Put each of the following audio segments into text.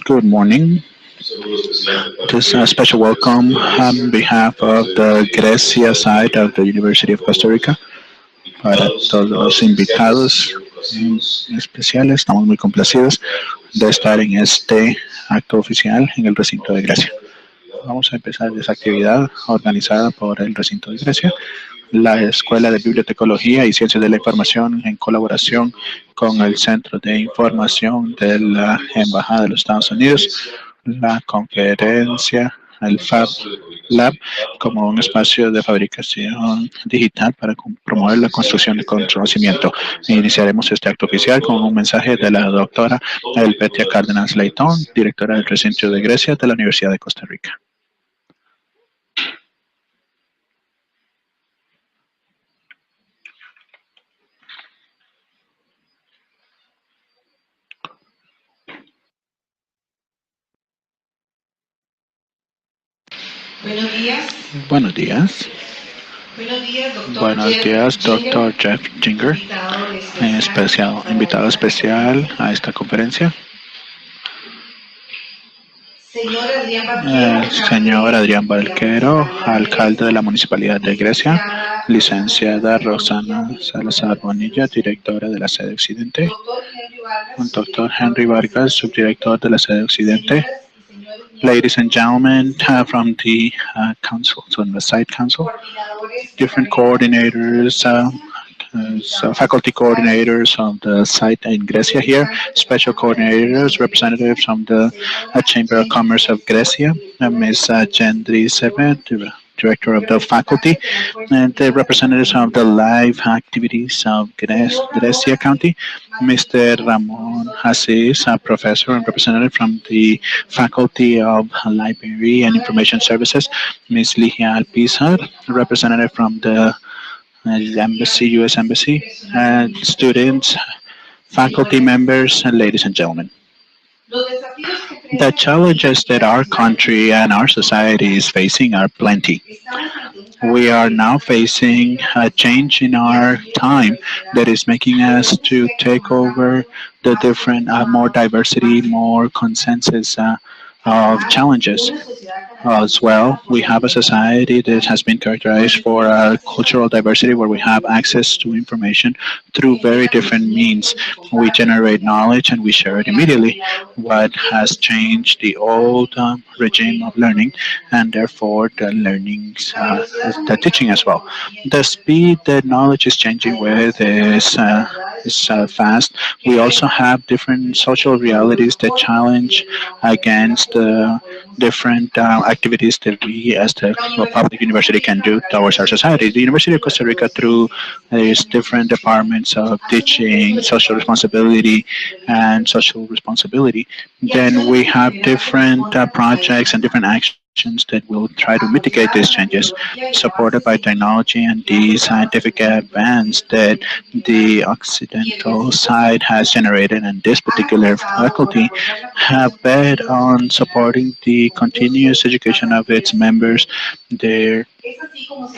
Good morning. This special welcome on behalf of the Grecia side of the University of Costa Rica para todos los invitados especiales. Estamos muy complacidos de estar en este acto oficial en el recinto de Grecia. Vamos a empezar esta actividad organizada por el recinto de Grecia, la Escuela de Bibliotecología y Ciencias de la Información en colaboración con el Centro de Información de la Embajada de los Estados Unidos, la conferencia, el Fab Lab, como un espacio de fabricación digital para promover la construcción de conocimiento. Iniciaremos este acto oficial con un mensaje de la doctora Elvetia Cárdenas Leitón, directora del recinto de Grecia de la Universidad de Costa Rica. Buenos días. Buenos días. Buenos días, doctor Jeff Ginger, invitado especial a esta conferencia. Señor Adrián Barquero, alcalde de la Municipalidad de Grecia, licenciada Rosana Salazar Bonilla, directora de la sede Occidente, doctor Henry Vargas, subdirector de la sede Occidente, ladies and gentlemen from the council, from the site council, different coordinators, faculty coordinators of the site in Grecia here, special coordinators, representatives from the Chamber of Commerce of Grecia, Ms. Gendry Seven, director of the faculty, and the representatives of the live activities of Grecia County, Mr. Ramon Hasis, a professor and representative from the Faculty of Library and Information Services, Ms. Ligia Alpizar, representative from the Embassy, U.S. Embassy, students, faculty members, and ladies and gentlemen. The challenges that our country and our society is facing are plenty. We are now facing a change in our time that is making us to take over the different, more diversity, more consensus of challenges. As well, we have a society that has been characterized for cultural diversity where we have access to information through very different means. We generate knowledge and we share it immediately. What has changed the old regime of learning and therefore the learnings, the teaching as well. The speed that knowledge is changing with is fast. We also have different social realities that challenge against different activities that we as the public university can do towards our society. The University of Costa Rica, through its different departments of teaching, social responsibility, and social responsibility, then we have different projects and different actions that will try to mitigate these changes, supported by technology and the scientific advance that the Occidental side has generated, and this particular faculty have bet on supporting the continuous education of its members, their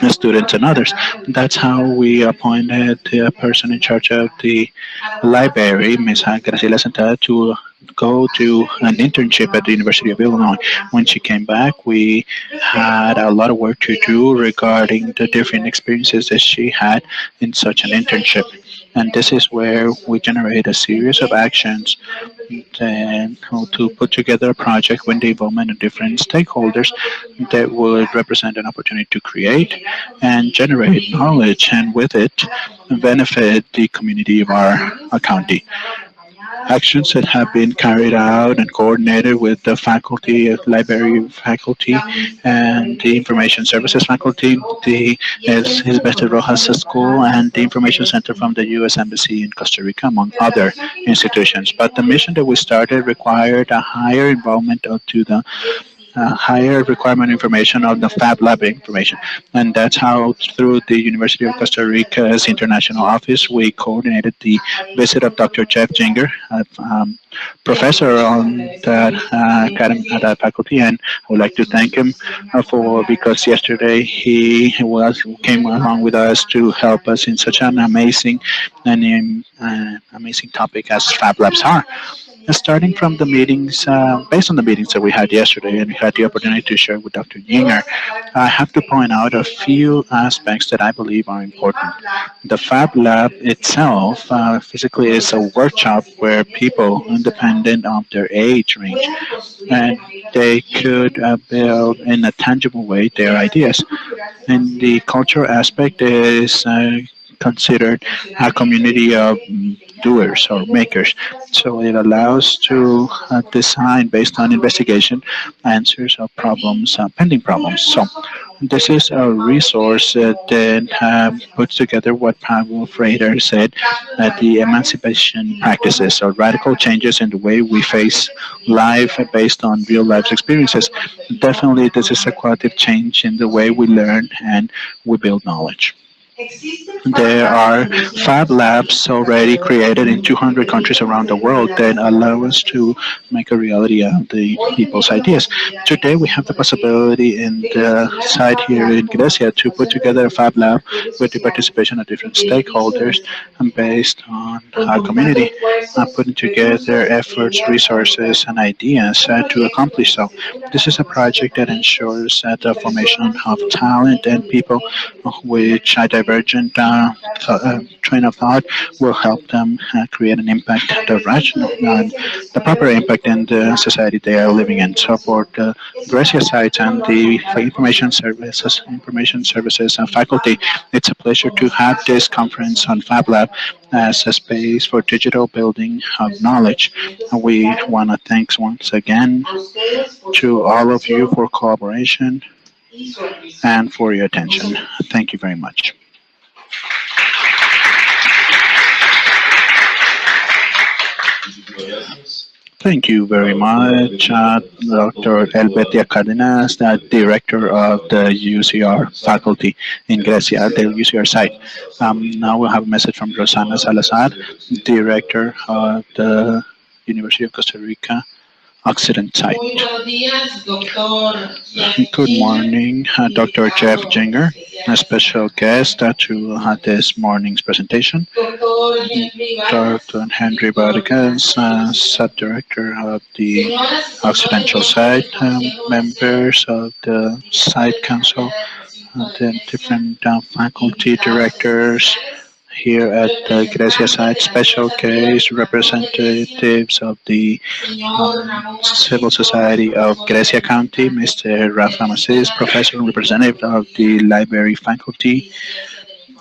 students and others. That's how we appointed the person in charge of the library, Ms. Graciela Sentada, to go to an internship at the University of Illinois. When she came back, we had a lot of work to do regarding the different experiences that she had in such an internship. And this is where we generate a series of actions and to put together a project with the involvement of different stakeholders that would represent an opportunity to create and generate knowledge and with it benefit the community of our county. Actions that have been carried out and coordinated with the faculty, library faculty, and the information services faculty, the Gilberto Rojas School, and the information center from the U.S. Embassy in Costa Rica, among other institutions. But the mission that we started required a higher involvement to the higher requirement information of the Fab Lab information. And that's how, through the University of Costa Rica's international office, we coordinated the visit of Dr. Jeff Ginger, a professor on that academy, at that faculty. And I would like to thank him because yesterday he came along with us to help us in such an amazing and amazing topic as Fab Labs are. Starting from the meetings, based on the meetings that we had yesterday, and we had the opportunity to share with Dr. Yinger, I have to point out a few aspects that I believe are important. The Fab Lab itself physically is a workshop where people, independent of their age range, and they could build in a tangible way their ideas. And the cultural aspect is considered a community of doers or makers. So it allows to design based on investigation answers of problems, pending problems. So this is a resource that puts together what Pavel Freire said, the emancipation practices or radical changes in the way we face life based on real life experiences. Definitely, this is a qualitative change in the way we learn and we build knowledge. There are fab labs already created in 200 countries around the world that allow us to make a reality of the people's ideas. Today, we have the possibility in the site here in Grecia to put together a fab lab with the participation of different stakeholders and based on our community, putting together efforts, resources, and ideas to accomplish so. This is a project that ensures the formation of talent and people which a divergent train of thought will help them create an impact, the rational, the proper impact in the society they are living in. So for the Gracia site and the information services and faculty, it's a pleasure to have this conference on Fab Lab as a space for digital building of knowledge. And we want to thank once again to all of you for cooperation and for your attention. Thank you very much. Thank you very much, Dr. Elbetia Cardenas, the director of the UCR faculty in Grecia, the UCR site. Now we'll have a message from Rosana Salazar, director of the University of Costa Rica Occident site. Good morning, Dr. Jeff Jinger, a special guest to this morning's presentation. Dr. Henry Vargas, sub-director of the Occidental site, members of the site council, the different faculty directors, here at the Grecia site, special case representatives of the Civil Society of Grecia County, Mr. Rafa Macis, professor and representative of the Library Faculty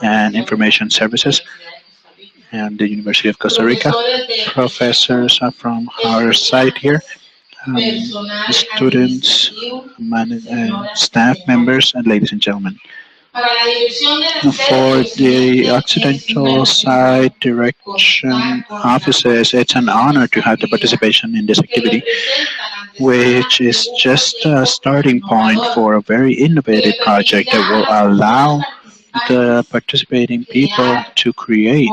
and Information Services and the University of Costa Rica, professors from our site here, students, staff members, and ladies and gentlemen. For the Occidental Side Direction Offices, it's an honor to have the participation in this activity, which is just a starting point for a very innovative project that will allow the participating people to create,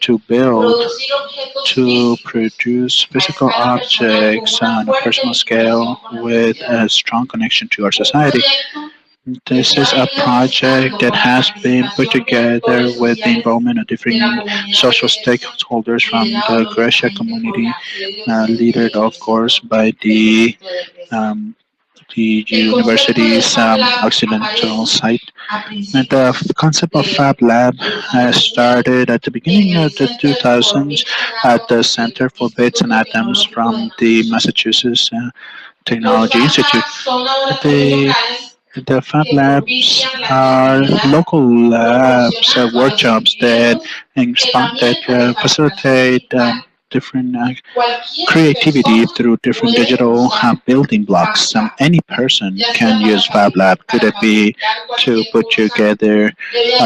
to build, to produce physical objects on a personal scale with a strong connection to our society. This is a project that has been put together with the involvement of different social stakeholders from the Grecia community, led of course by the university's Occidental site. And the concept of Fab Lab started at the beginning of the 2000s at the Center for Bits and Atoms from the Massachusetts Technology Institute. The the Fab Labs are local labs, workshops that facilitate different creativity through different digital building blocks. Any person can use Fab Lab. Could it be to put together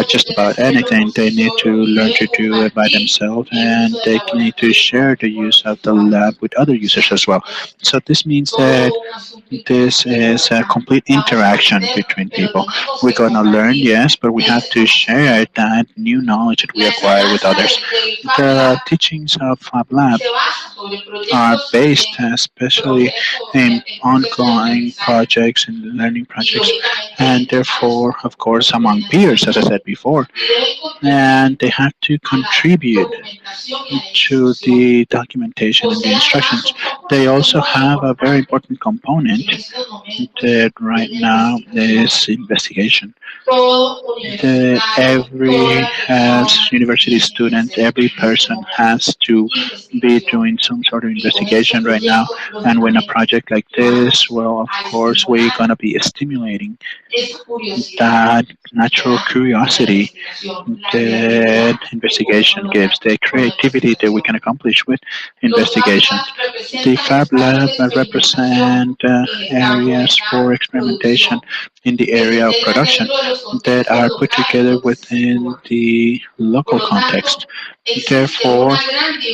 just about anything? They need to learn to do it by themselves, and they need to share the use of the lab with other users as well. So this means that this is a complete interaction between people. We're going to learn, yes, but we have to share that new knowledge that we acquire with others. The teachings of Fab Lab are based especially in ongoing projects and learning projects, and therefore, of course, among peers, as I said before, and they have to contribute to the documentation and the instructions. They also have a very important component that right now is investigation. Every as university student, every person has to be doing some sort of investigation right now. And when a project like this, well, of course, we're gonna be stimulating that natural curiosity that investigation gives, the creativity that we can accomplish with investigation. The Fab Lab represent areas for experimentation in the area of production that are put together within the local context. Therefore,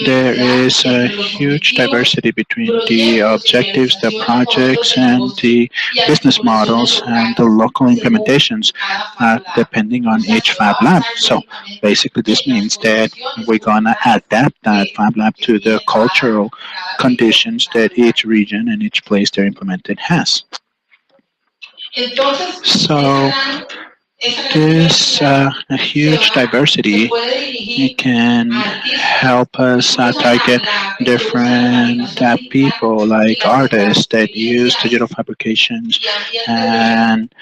there is a huge diversity between the objectives, the projects, and the business models and the local implementations depending on each Fab Lab. So basically, this means that we're gonna adapt that Fab Lab to the cultural conditions that each region and each place they're implemented has. So this a huge diversity it can help us target different people like artists that use digital fabrications and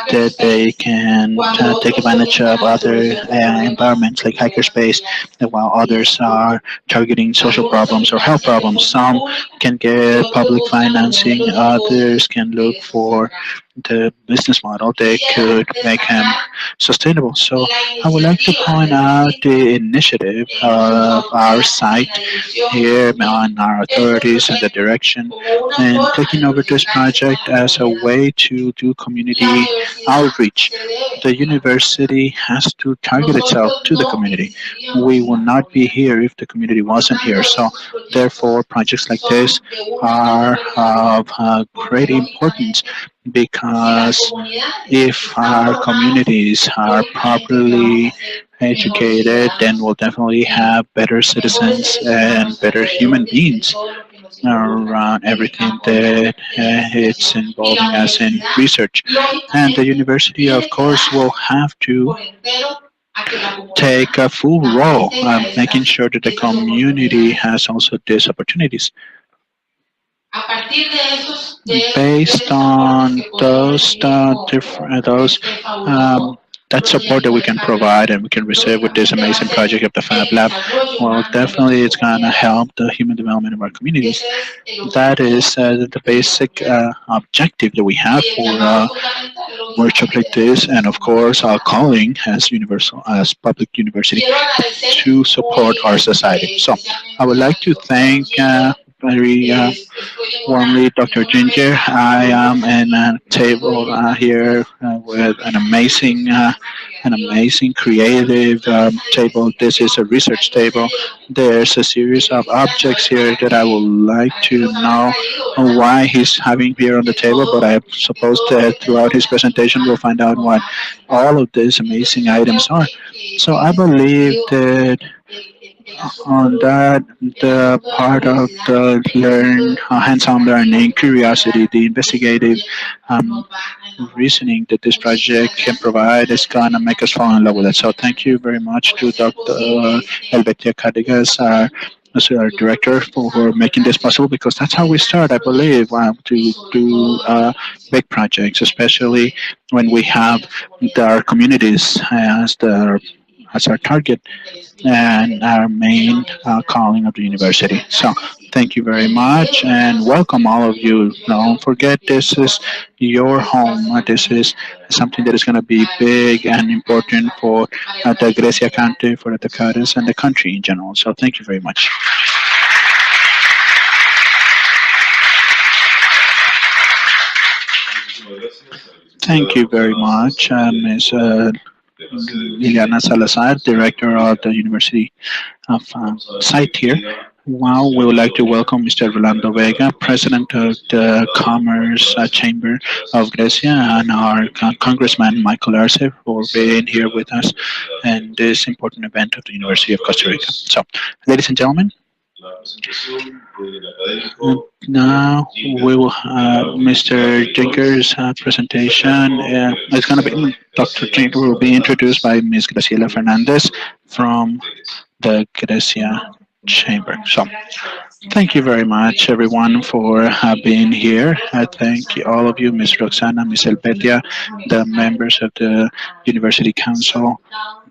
that they can take advantage of other environments like hackerspace, while others are targeting social problems or health problems. Some can get public financing, others can look for the business model that could make him sustainable. So I would like to point out the initiative of our site here on our authorities and the direction and taking over this project as a way to do community outreach. The university has to target itself to the community. We will not be here if the community wasn't here. So therefore, projects like this are of great importance because if our communities are properly educated, then we'll definitely have better citizens and better human beings around everything that it's involving us in research. And the university, of course, will have to take a full role making sure that the community has also these opportunities. Based on those that support that we can provide and we can receive with this amazing project of the Fab Lab, well, definitely it's gonna help the human development of our communities. That is the basic objective that we have for workshop like this, and of course our calling as universal as public university to support our society. So I would like to thank very warmly Dr. Ginger. I am in a table here with an amazing creative table. This is a research table. There's a series of objects here that I would like to know why he's having here on the table, but I suppose that throughout his presentation we'll find out what all of these amazing items are. So I believe that on that, the part of the hands-on learning, curiosity, the investigative reasoning that this project can provide is gonna make us fall in love with it. So thank you very much to Dr. Helvetia Cardenas, as our director, for making this possible, because that's how we start, I believe, to do big projects, especially when we have our communities as our target and our main calling of the university. So thank you very much and welcome all of you. Don't forget, this is your home. This is something that is going to be big and important for the Grecia country, for the Dakotas, and the country in general. So thank you very much. Thank you very much, Ms. Liliana Salazar, Director of the University of Site here. Now we would like to welcome Mr. Rolando Vega, President of the Commerce Chamber of Grecia, and our Congressman Michael Arce for being here with us in this important event of the University of Costa Rica. So, ladies and gentlemen, Now we will have Mr. Jenker's presentation. It's going to be Dr. Jenker will be introduced by Ms. Graciela Fernandez from the Grecia Chamber. So, thank you very much, everyone, for being here. I thank all of you, Ms. Roxana, Ms. Elpetia, the members of the University Council,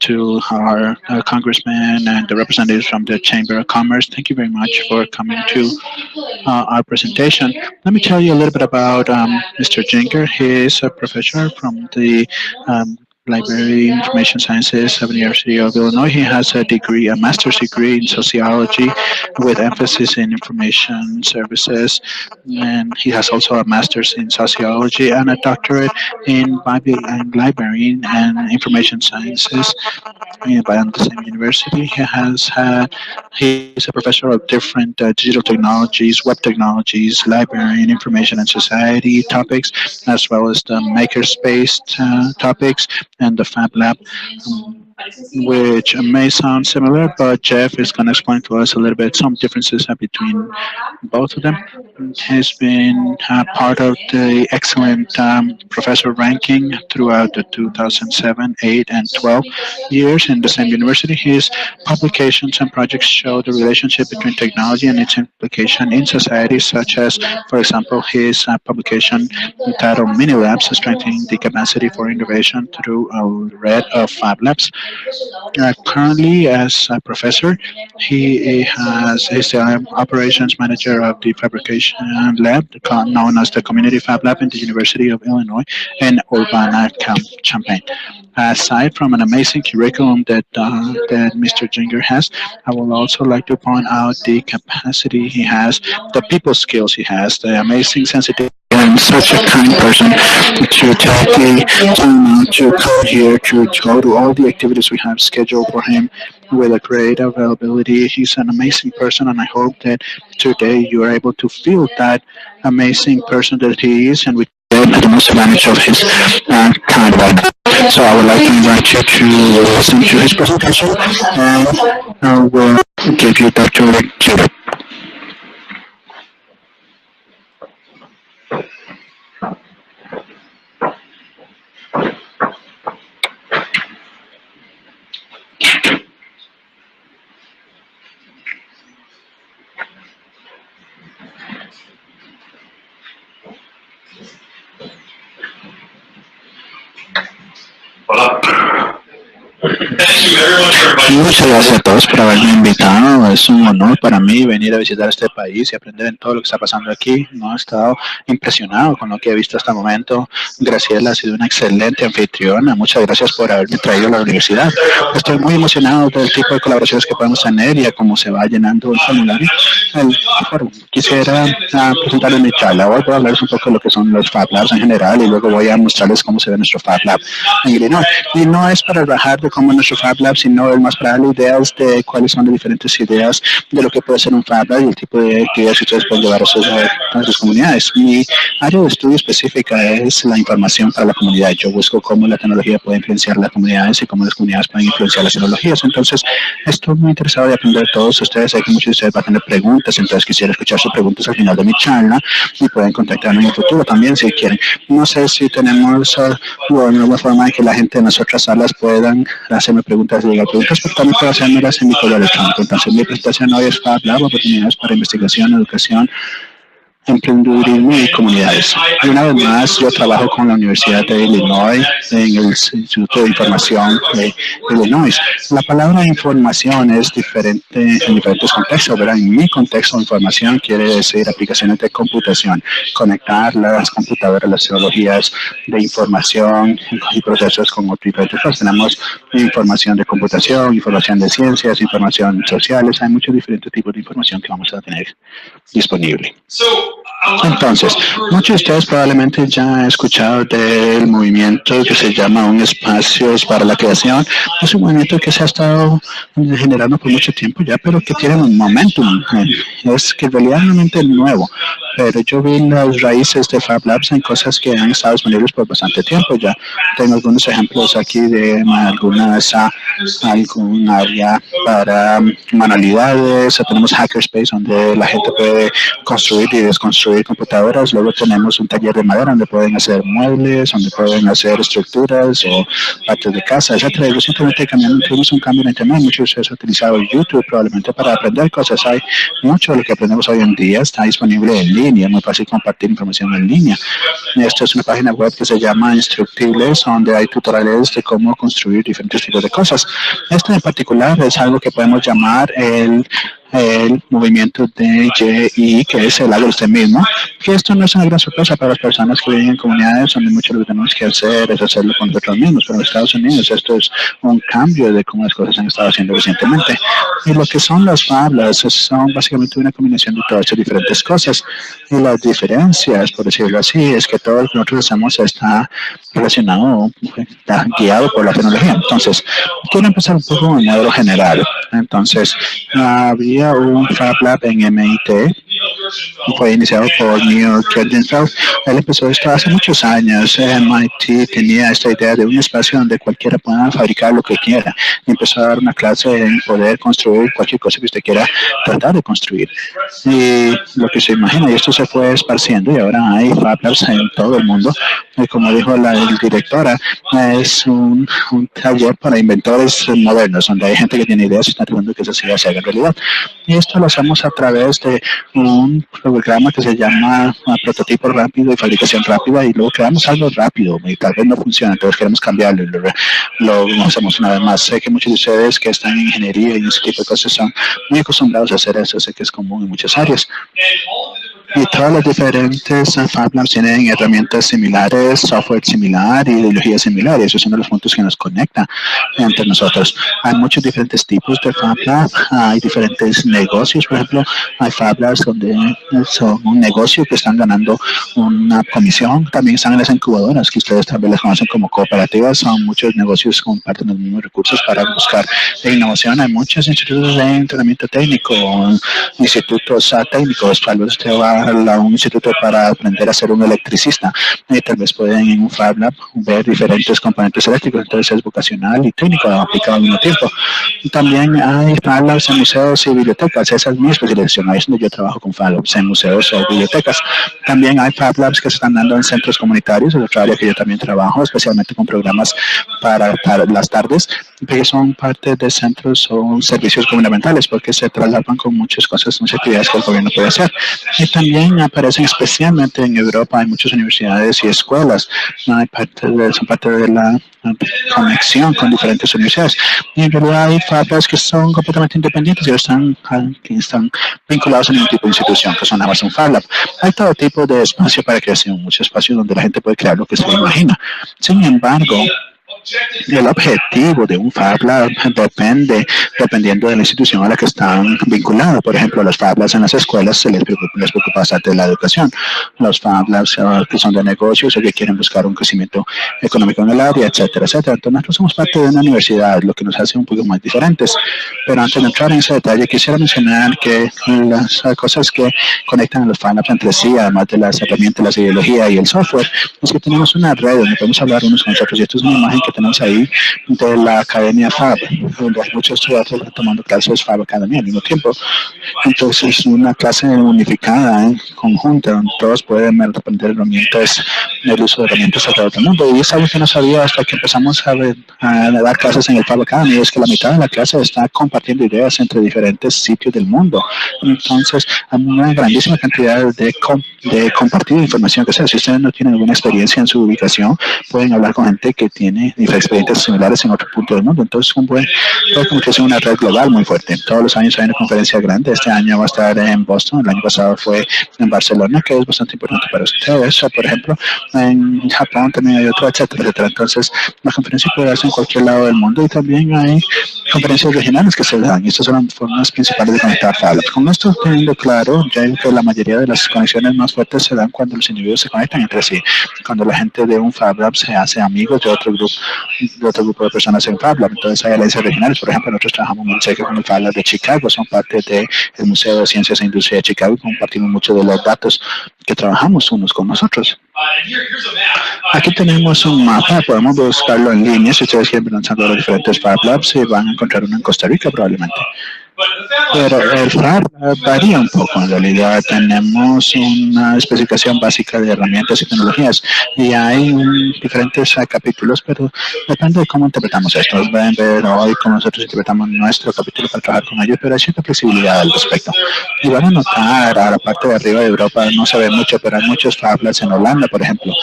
to our congressmen and the representatives from the Chamber of Commerce. Thank you very much for coming to our presentation. Let me tell you a little bit about Mr. Jenker. He is a professor from the Library Information Sciences of the University of Illinois. He has a degree, a master's degree in sociology with emphasis in information services. And he has also a master's in sociology and a doctorate in library and information sciences by the same university. He is a professor of different digital technologies, web technologies, library and information and society topics, as well as the makerspace topics and the Fab Lab, which may sound similar, but Jeff is going to explain to us a little bit some differences between both of them. He's been part of the excellent professor ranking throughout the 2007, 8, and 12 years in the same university. His publications and projects show the relationship between technology and its implication in society, such as, for example, his publication entitled Mini Labs, Strengthening the Capacity for Innovation through a Red of Fab Labs. Currently, as a professor, he has his operations manager of the fabrication lab, known as the Community Fab Lab in the University of Illinois in Urbana-Champaign. Aside from an amazing curriculum that Mr. Jinger has, I would also like to point out the capacity he has, the people skills he has, the amazing sensitivity. And such a kind person to take the time out to come here to go to all the activities we have scheduled for him with a great availability. He's an amazing person, and I hope that today you are able to feel that amazing person that he is, and we take the most advantage of his kind work. So I would like to invite you to listen to his presentation, and we'll give you Dr. Judah. Muchas gracias a todos por haberme invitado. Es un honor para mí venir a visitar este país y aprender en todo lo que está pasando aquí. No he estado impresionado con lo que he visto hasta el momento. Graciela ha sido una excelente anfitriona. Muchas gracias por haberme traído a la universidad. Estoy muy emocionado del tipo de colaboraciones que podemos tener y a cómo se va llenando el formulario. Quisiera presentarles mi charla. Hoy voy a hablarles un poco de lo que son los Fab Labs en general y luego voy a mostrarles cómo se ve nuestro Fab Lab en Illinois. Y no es para rajar de cómo es nuestro Fab Lab, sino es más para darle ideas de cuáles son las diferentes ideas de lo que puede ser un Fab Lab y el tipo de actividades que ustedes pueden llevar a sus comunidades. Mi área de estudio específica es la información para la comunidad. Yo busco cómo la tecnología puede influenciar las comunidades y cómo las comunidades pueden influenciar las tecnologías. Entonces, estoy muy interesado de aprender de todos ustedes. Sé que muchos de ustedes van a tener preguntas, entonces quisiera escuchar sus preguntas al final de mi charla y pueden contactarme en el futuro también si quieren. No sé si tenemos alguna forma de que la gente en las otras salas puedan hacerme preguntas y llegar preguntas, pero también puedo hacérmelas en mi correo electrónico. Entonces, mi presentación hoy es Fab Lab, oportunidades para investigación, educación, emprendedurismo y comunidades. Y una vez más, yo trabajo con la Universidad de Illinois en el Instituto de Información de Illinois. La palabra información es diferente en diferentes contextos, ¿verdad? En mi contexto, información quiere decir aplicaciones de computación, conectar las computadoras, las tecnologías de información y procesos con diferentes cosas. Tenemos información de computación, información de ciencias, información sociales, hay muchos diferentes tipos de información que vamos a tener disponible. Entonces, muchos de ustedes probablemente ya han escuchado del movimiento que se llama Un Espacios para la Creación. Es un movimiento que se ha estado generando por mucho tiempo ya, pero que tiene un momentum. Es que en realidad realmente nuevo. pero yo vi las raíces de Fab Labs en cosas que han estado disponibles por bastante tiempo ya. Tengo algunos ejemplos aquí de algún área para manualidades, tenemos Hackerspace donde la gente puede construir y desconstruir computadoras, luego tenemos un taller de madera donde pueden hacer muebles, donde pueden hacer estructuras o patios de casa, etcétera. Y recientemente tuvimos un cambio en internet, muchos de ustedes han utilizado YouTube probablemente para aprender cosas. Hay mucho de lo que aprendemos hoy en día está disponible en línea, es muy fácil compartir información en línea. Esto es una página web que se llama Instructibles, donde hay tutoriales de cómo construir diferentes tipos de cosas. Esto en particular es algo que podemos llamar el movimiento de DJI, que es el haga usted mismo, que esto no es una gran sorpresa para las personas que viven en comunidades donde mucho lo que tenemos que hacer es hacerlo con nosotros mismos, pero en Estados Unidos esto es un cambio de cómo las cosas se han estado haciendo recientemente. Y lo que son las fablas son básicamente una combinación de todas estas diferentes cosas, y las diferencias, por decirlo así, es que todo lo que nosotros hacemos está relacionado, está guiado por la tecnología. Entonces, quiero empezar un poco con el modelo general. Entonces, había un Fab Lab en MIT, fue iniciado por Neil Jorgenfeld. Él empezó esto hace muchos años. MIT tenía esta idea de un espacio donde cualquiera pueda fabricar lo que quiera. Y empezó a dar una clase en poder construir cualquier cosa que usted quiera tratar de construir. Y lo que se imagina, y esto se fue esparciendo, y ahora hay Fab Labs en todo el mundo. Y como dijo la directora, es un taller para inventores modernos, donde hay gente que tiene ideas y está tratando que esas ideas se hagan realidad. Y esto lo hacemos a través de un programa que se llama Prototipo Rápido y Fabricación Rápida, y luego creamos algo rápido y tal vez no funciona, entonces queremos cambiarlo y lo hacemos una vez más. Sé que muchos de ustedes que están en ingeniería y ese tipo de cosas son muy acostumbrados a hacer eso, sé que es común en muchas áreas. Y todas las diferentes Fab Labs tienen herramientas similares, software similar, ideología similar, y eso es uno de los puntos que nos conecta entre nosotros. Hay muchos diferentes tipos de Fab Lab, hay diferentes negocios, por ejemplo, hay Fab Labs donde son un negocio que están ganando una comisión, también están en las incubadoras, que ustedes también las conocen como cooperativas, son muchos negocios que comparten los mismos recursos para buscar innovación. Hay muchos institutos de entrenamiento técnico, institutos técnicos, tal vez usted va a un instituto para aprender a ser un electricista y tal vez pueden en un Fab Lab ver diferentes componentes eléctricos, entonces es vocacional y técnico aplicado al mismo tiempo. Y también hay Fab Labs en museos y bibliotecas, esa es mi especialización, ahí es donde yo trabajo con Fab Labs en museos o bibliotecas. También hay Fab Labs que se están dando en centros comunitarios, es otra área que yo también trabajo, especialmente con programas para las tardes, que son parte de centros o servicios gubernamentales, porque se traslapan con muchas cosas, muchas actividades que el gobierno puede hacer. Y también aparecen especialmente en Europa, hay muchas universidades y escuelas, son parte de la conexión con diferentes universidades. Y en realidad hay facultades que son completamente independientes y están vinculados a ningún tipo de institución, que son nada más un Fab Lab. Hay todo tipo de espacio para creación, muchos espacios donde la gente puede crear lo que se imagina. Sin embargo, el objetivo de un Fab Lab depende, dependiendo de la institución a la que están vinculados. Por ejemplo, los Fab Labs en las escuelas les preocupa bastante la educación. Los Fab Labs que son de negocios o que quieren buscar un crecimiento económico en el área, etcétera, etcétera. Entonces, nosotros somos parte de una universidad, lo que nos hace un poco más diferentes. Pero antes de entrar en ese detalle, quisiera mencionar que las cosas que conectan a los Fab Labs entre sí, además de las herramientas, la ideología y el software, es que tenemos una red donde podemos hablar unos con otros. Y esto es una imagen que tenemos ahí de la Academia Fab, donde hay muchos estudiantes tomando clases Fab Academy al mismo tiempo. Entonces, es una clase unificada, conjunta, donde todos pueden aprender herramientas, el uso de herramientas a todo el mundo. Y es algo que no sabía hasta que empezamos a dar clases en el Fab Academy, es que la mitad de la clase está compartiendo ideas entre diferentes sitios del mundo. Entonces, hay una grandísima cantidad de compartir información que sea. Si ustedes no tienen alguna experiencia en su ubicación, pueden hablar con gente que tiene experiencias similares en otro punto del mundo. Entonces, es como que es una red global muy fuerte. Todos los años hay una conferencia grande. Este año va a estar en Boston. El año pasado fue en Barcelona, que es bastante importante para ustedes. Por ejemplo, en Japón también hay otro, etcétera, etcétera. Entonces, la conferencia puede darse en cualquier lado del mundo y también hay conferencias regionales que se dan. Y estas son las formas principales de conectar Fab Labs. Con esto teniendo claro, ya digo que la mayoría de las conexiones más fuertes se dan cuando los individuos se conectan entre sí. Cuando la gente de un Fab Lab se hace amigos de otro grupo otro grupo de personas en Fab Lab. Entonces hay alianzas regionales. Por ejemplo, nosotros trabajamos muy cerca con el Fab Lab de Chicago, son parte del Museo de Ciencias e Industria de Chicago y compartimos muchos de los datos que trabajamos unos con nosotros. Aquí tenemos un mapa, podemos buscarlo en línea. Si ustedes quieren pensar los diferentes Fab Labs, van a encontrar uno en Costa Rica probablemente. Pero el Fab varía un poco. En realidad tenemos una especificación básica de herramientas y tecnologías y hay diferentes capítulos, pero depende de cómo interpretamos esto. Pueden ver hoy cómo nosotros interpretamos nuestro capítulo para trabajar con ellos, pero hay cierta flexibilidad al respecto. Y van a notar a la parte de arriba de Europa, no se ve mucho, pero hay muchos Fab Labs en Holanda, por ejemplo,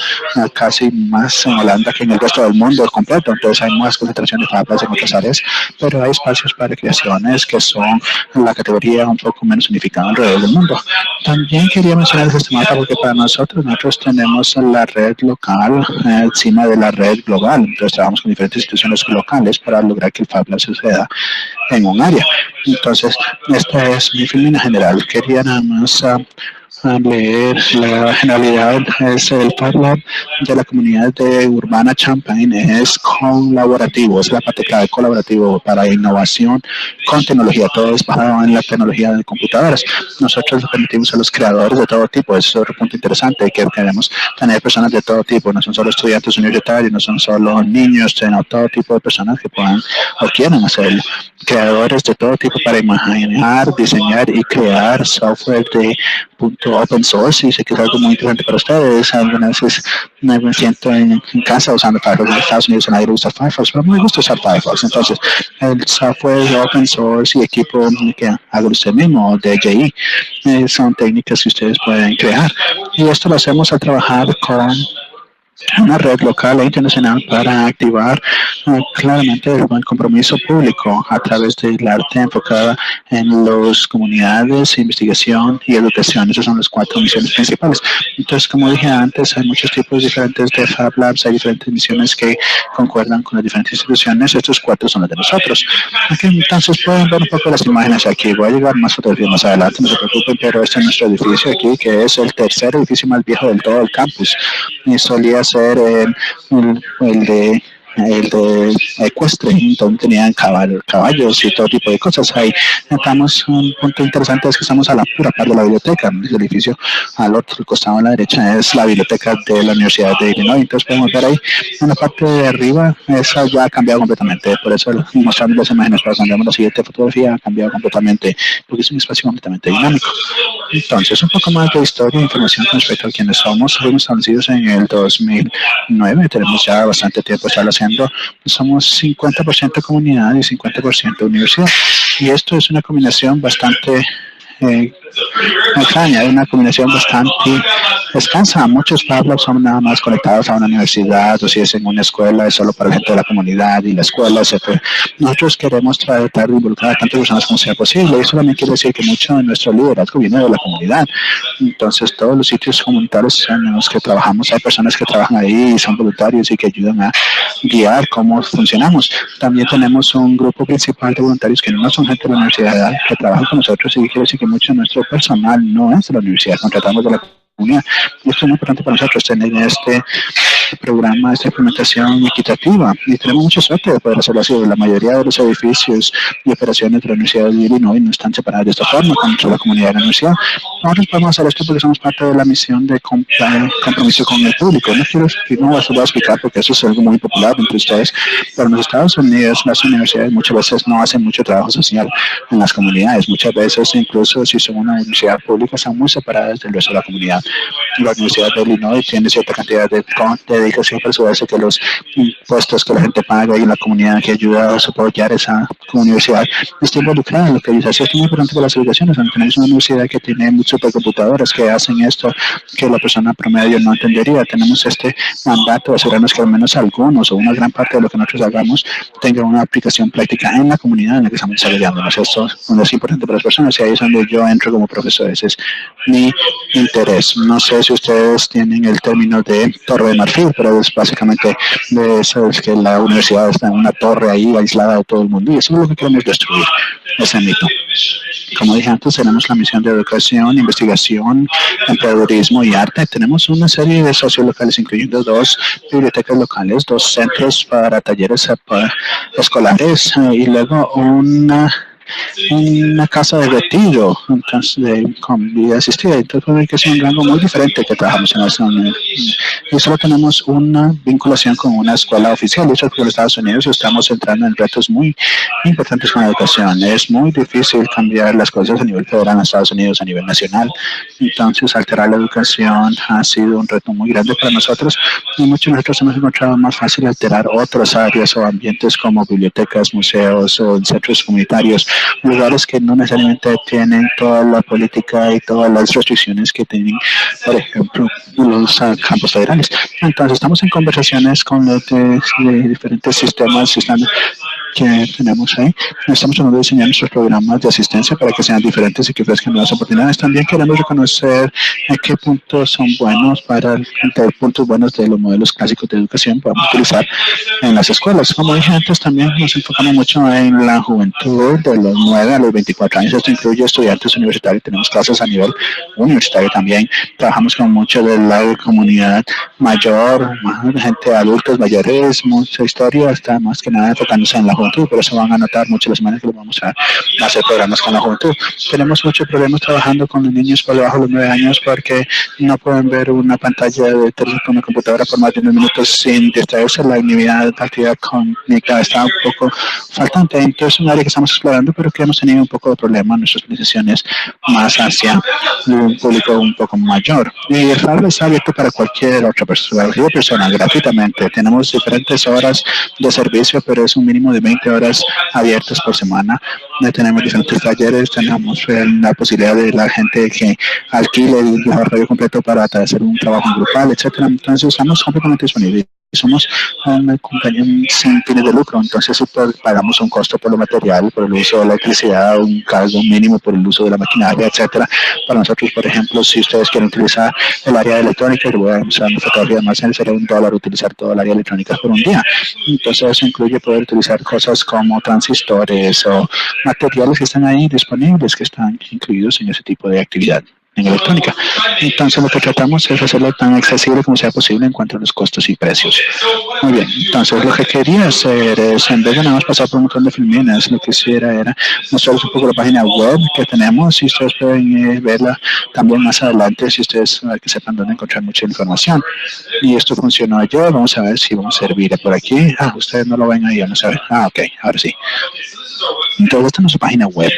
casi más en Holanda que en el resto del mundo completo. Entonces hay más concentración de Fab Labs en otras áreas, pero hay espacios para recreaciones que son la categoría un poco menos unificada alrededor del mundo. También quería mencionar este mapa porque para nosotros tenemos la red local encima de la red global. Entonces trabajamos con diferentes instituciones locales para lograr que el Fab Lab suceda en un área. Entonces, esta es mi filmina general. Quería nada más leer la generalidad. Es el Fab Lab de la comunidad de Urbana Champaign, es colaborativo, es la parte clave, colaborativo para innovación con tecnología. Todo es basado en la tecnología de computadoras. Nosotros permitimos a los creadores de todo tipo. Eso es otro punto interesante, que queremos tener personas de todo tipo, no son solo estudiantes universitarios, no son solo niños, sino todo tipo de personas que puedan o quieren hacerlo. Creadores de todo tipo para imaginar, diseñar y crear software de open source, y sé que es algo muy interesante para ustedes. Algunas veces me siento en casa usando Firefox. En Estados Unidos a nadie le gusta Firefox, pero me gusta usar Firefox. Entonces, el software open source y equipo que haga usted mismo, de DJI, son técnicas que ustedes pueden crear. Y esto lo hacemos al trabajar con una red local e internacional para activar claramente el buen compromiso público a través del arte enfocada en las comunidades, investigación y educación. Esas son las 4 misiones principales. Entonces, como dije antes, hay muchos tipos diferentes de Fab Labs, hay diferentes misiones que concuerdan con las diferentes instituciones. Estos 4 son las de nosotros. Aquí, entonces, pueden ver un poco las imágenes aquí. Voy a llegar más fotografías más adelante, no se preocupen, pero este es nuestro edificio aquí, que es el tercer edificio más viejo del todo el campus. Y solía ser el de ecuestre, donde tenían caballos y todo tipo de cosas. Ahí estamos, un punto interesante es que estamos a la pura par de la biblioteca. El edificio al otro costado a la derecha es la biblioteca de la Universidad de Illinois. Entonces podemos ver ahí en la parte de arriba, esa ya ha cambiado completamente. Por eso mostrando las imágenes para cuando vemos la siguiente fotografía, ha cambiado completamente, porque es un espacio completamente dinámico. Entonces, un poco más de historia e información con respecto a quiénes somos. Fuimos establecidos en el 2009, tenemos ya bastante tiempo estarlo haciendo. Somos 50% comunidad y 50% universidad. Y esto es una combinación bastante extraña, una combinación bastante escasa. Muchos Fab Labs son nada más conectados a una universidad, o si es en una escuela, es solo para la gente de la comunidad y la escuela, etc. Nosotros queremos tratar de involucrar a tantas personas como sea posible. Eso también quiere decir que mucho de nuestro liderazgo viene de la comunidad. Entonces, todos los sitios comunitarios en los que trabajamos, hay personas que trabajan ahí y son voluntarios y que ayudan a guiar cómo funcionamos. También tenemos un grupo principal de voluntarios que no son gente de la universidad, que trabajan con nosotros, y quiere decir que mucho de nuestro personal no es de la universidad, contratamos de la comunidad. Y esto es muy importante para nosotros, tener este programa, esta implementación equitativa, y tenemos mucha suerte de poder hacerlo así. La mayoría de los edificios y operaciones de la Universidad de Illinois no están separadas de esta forma con la comunidad de la universidad. Nosotros podemos hacer esto porque somos parte de la misión de compromiso con el público. No voy a explicar porque eso es algo muy popular entre ustedes, pero en los Estados Unidos las universidades muchas veces no hacen mucho trabajo social en las comunidades. Muchas veces, incluso si son una universidad pública, están muy separadas del resto de la comunidad. La Universidad de Illinois tiene cierta cantidad de dedicación para asegurarse que los impuestos que la gente paga y la comunidad que ayuda a apoyar esa universidad esté involucrada en lo que ellos hacen. Es muy importante para las educaciones, donde tenemos una universidad que tiene muchas supercomputadoras que hacen esto que la persona promedio no entendería. Tenemos este mandato de asegurarnos que al menos algunos o una gran parte de lo que nosotros hagamos tenga una aplicación práctica en la comunidad en la que estamos desarrollándonos. Esto es importante para las personas y ahí es donde yo entro como profesor. Ese es mi interés. No sé sé si ustedes tienen el término de Torre de Marfil, pero es básicamente de eso, es que la universidad está en una torre ahí aislada de todo el mundo y eso es lo que queremos destruir, ese mito. Como dije antes, tenemos la misión de educación, investigación, emprendedurismo y arte. Tenemos una serie de socios locales, incluyendo 2 bibliotecas locales, 2 centros para talleres escolares y luego una casa de retiro, con vida asistida. Entonces, que es un rango muy diferente que trabajamos en esta unión. Y solo tenemos una vinculación con una escuela oficial. Eso es por Estados Unidos. Estamos entrando en retos muy importantes con la educación. Es muy difícil cambiar las cosas a nivel federal en Estados Unidos, a nivel nacional. Entonces, alterar la educación ha sido un reto muy grande para nosotros. Y muchos de nosotros hemos encontrado más fácil alterar otras áreas o ambientes como bibliotecas, museos o centros comunitarios, lugares que no necesariamente tienen toda la política y todas las restricciones que tienen, por ejemplo, los campos federales. Entonces, estamos en conversaciones con los de diferentes sistemas que tenemos ahí. Estamos tratando de diseñar nuestros programas de asistencia para que sean diferentes y que ofrezcan nuevas oportunidades. También queremos reconocer en qué puntos son buenos para puntos buenos de los modelos clásicos de educación podemos utilizar en las escuelas. Como dije antes, también nos enfocamos mucho en la juventud de los 9 a los 24 años. Esto incluye estudiantes universitarios. Tenemos clases a nivel universitario también. Trabajamos con mucho de la comunidad mayor, gente adultos mayores, mucha historia, está más que nada enfocándose en la juventud. Por eso van a notar mucho las semanas que les vamos a hacer programas con la juventud. Tenemos muchos problemas trabajando con los niños por debajo de los 9 años porque no pueden ver una pantalla de una computadora por más de unos minutos sin distraerse. La actividad cognitiva está un poco faltante. Entonces es un área que estamos explorando, pero que hemos tenido un poco de problema en nuestras organizaciones más hacia un público un poco mayor. Y el Fab está abierto para cualquier otra persona gratuitamente. Tenemos diferentes horas de servicio, pero es un mínimo de 20 horas abiertas por semana. Tenemos diferentes talleres, tenemos la posibilidad de la gente que alquile el laboratorio completo para hacer un trabajo grupal, etcétera. Entonces estamos completamente disponibles. Somos una compañía sin fines de lucro, entonces pagamos un costo por lo material, por el uso de la electricidad, un cargo mínimo por el uso de la maquinaria, etcétera. Para nosotros, por ejemplo, si ustedes quieren utilizar el área electrónica, les voy a mostrar una fotografía más, sería $1 utilizar todo el área electrónica por un día. Entonces eso incluye poder utilizar cosas como transistores o materiales que están ahí disponibles, que están incluidos en ese tipo de actividad en electrónica. Entonces lo que tratamos es hacerlo tan accesible como sea posible en cuanto a los costos y precios. Muy bien, entonces lo que quería hacer es, en vez de nada más pasar por un montón de filminas, lo que quisiera era mostrarles un poco la página web que tenemos y ustedes pueden verla también más adelante si ustedes que sepan dónde encontrar mucha información. Y esto funcionó ayer, vamos a ver si vamos a servir por aquí. Ustedes no lo ven ahí, vamos a ver. Ok, ahora sí. Entonces esta es nuestra página web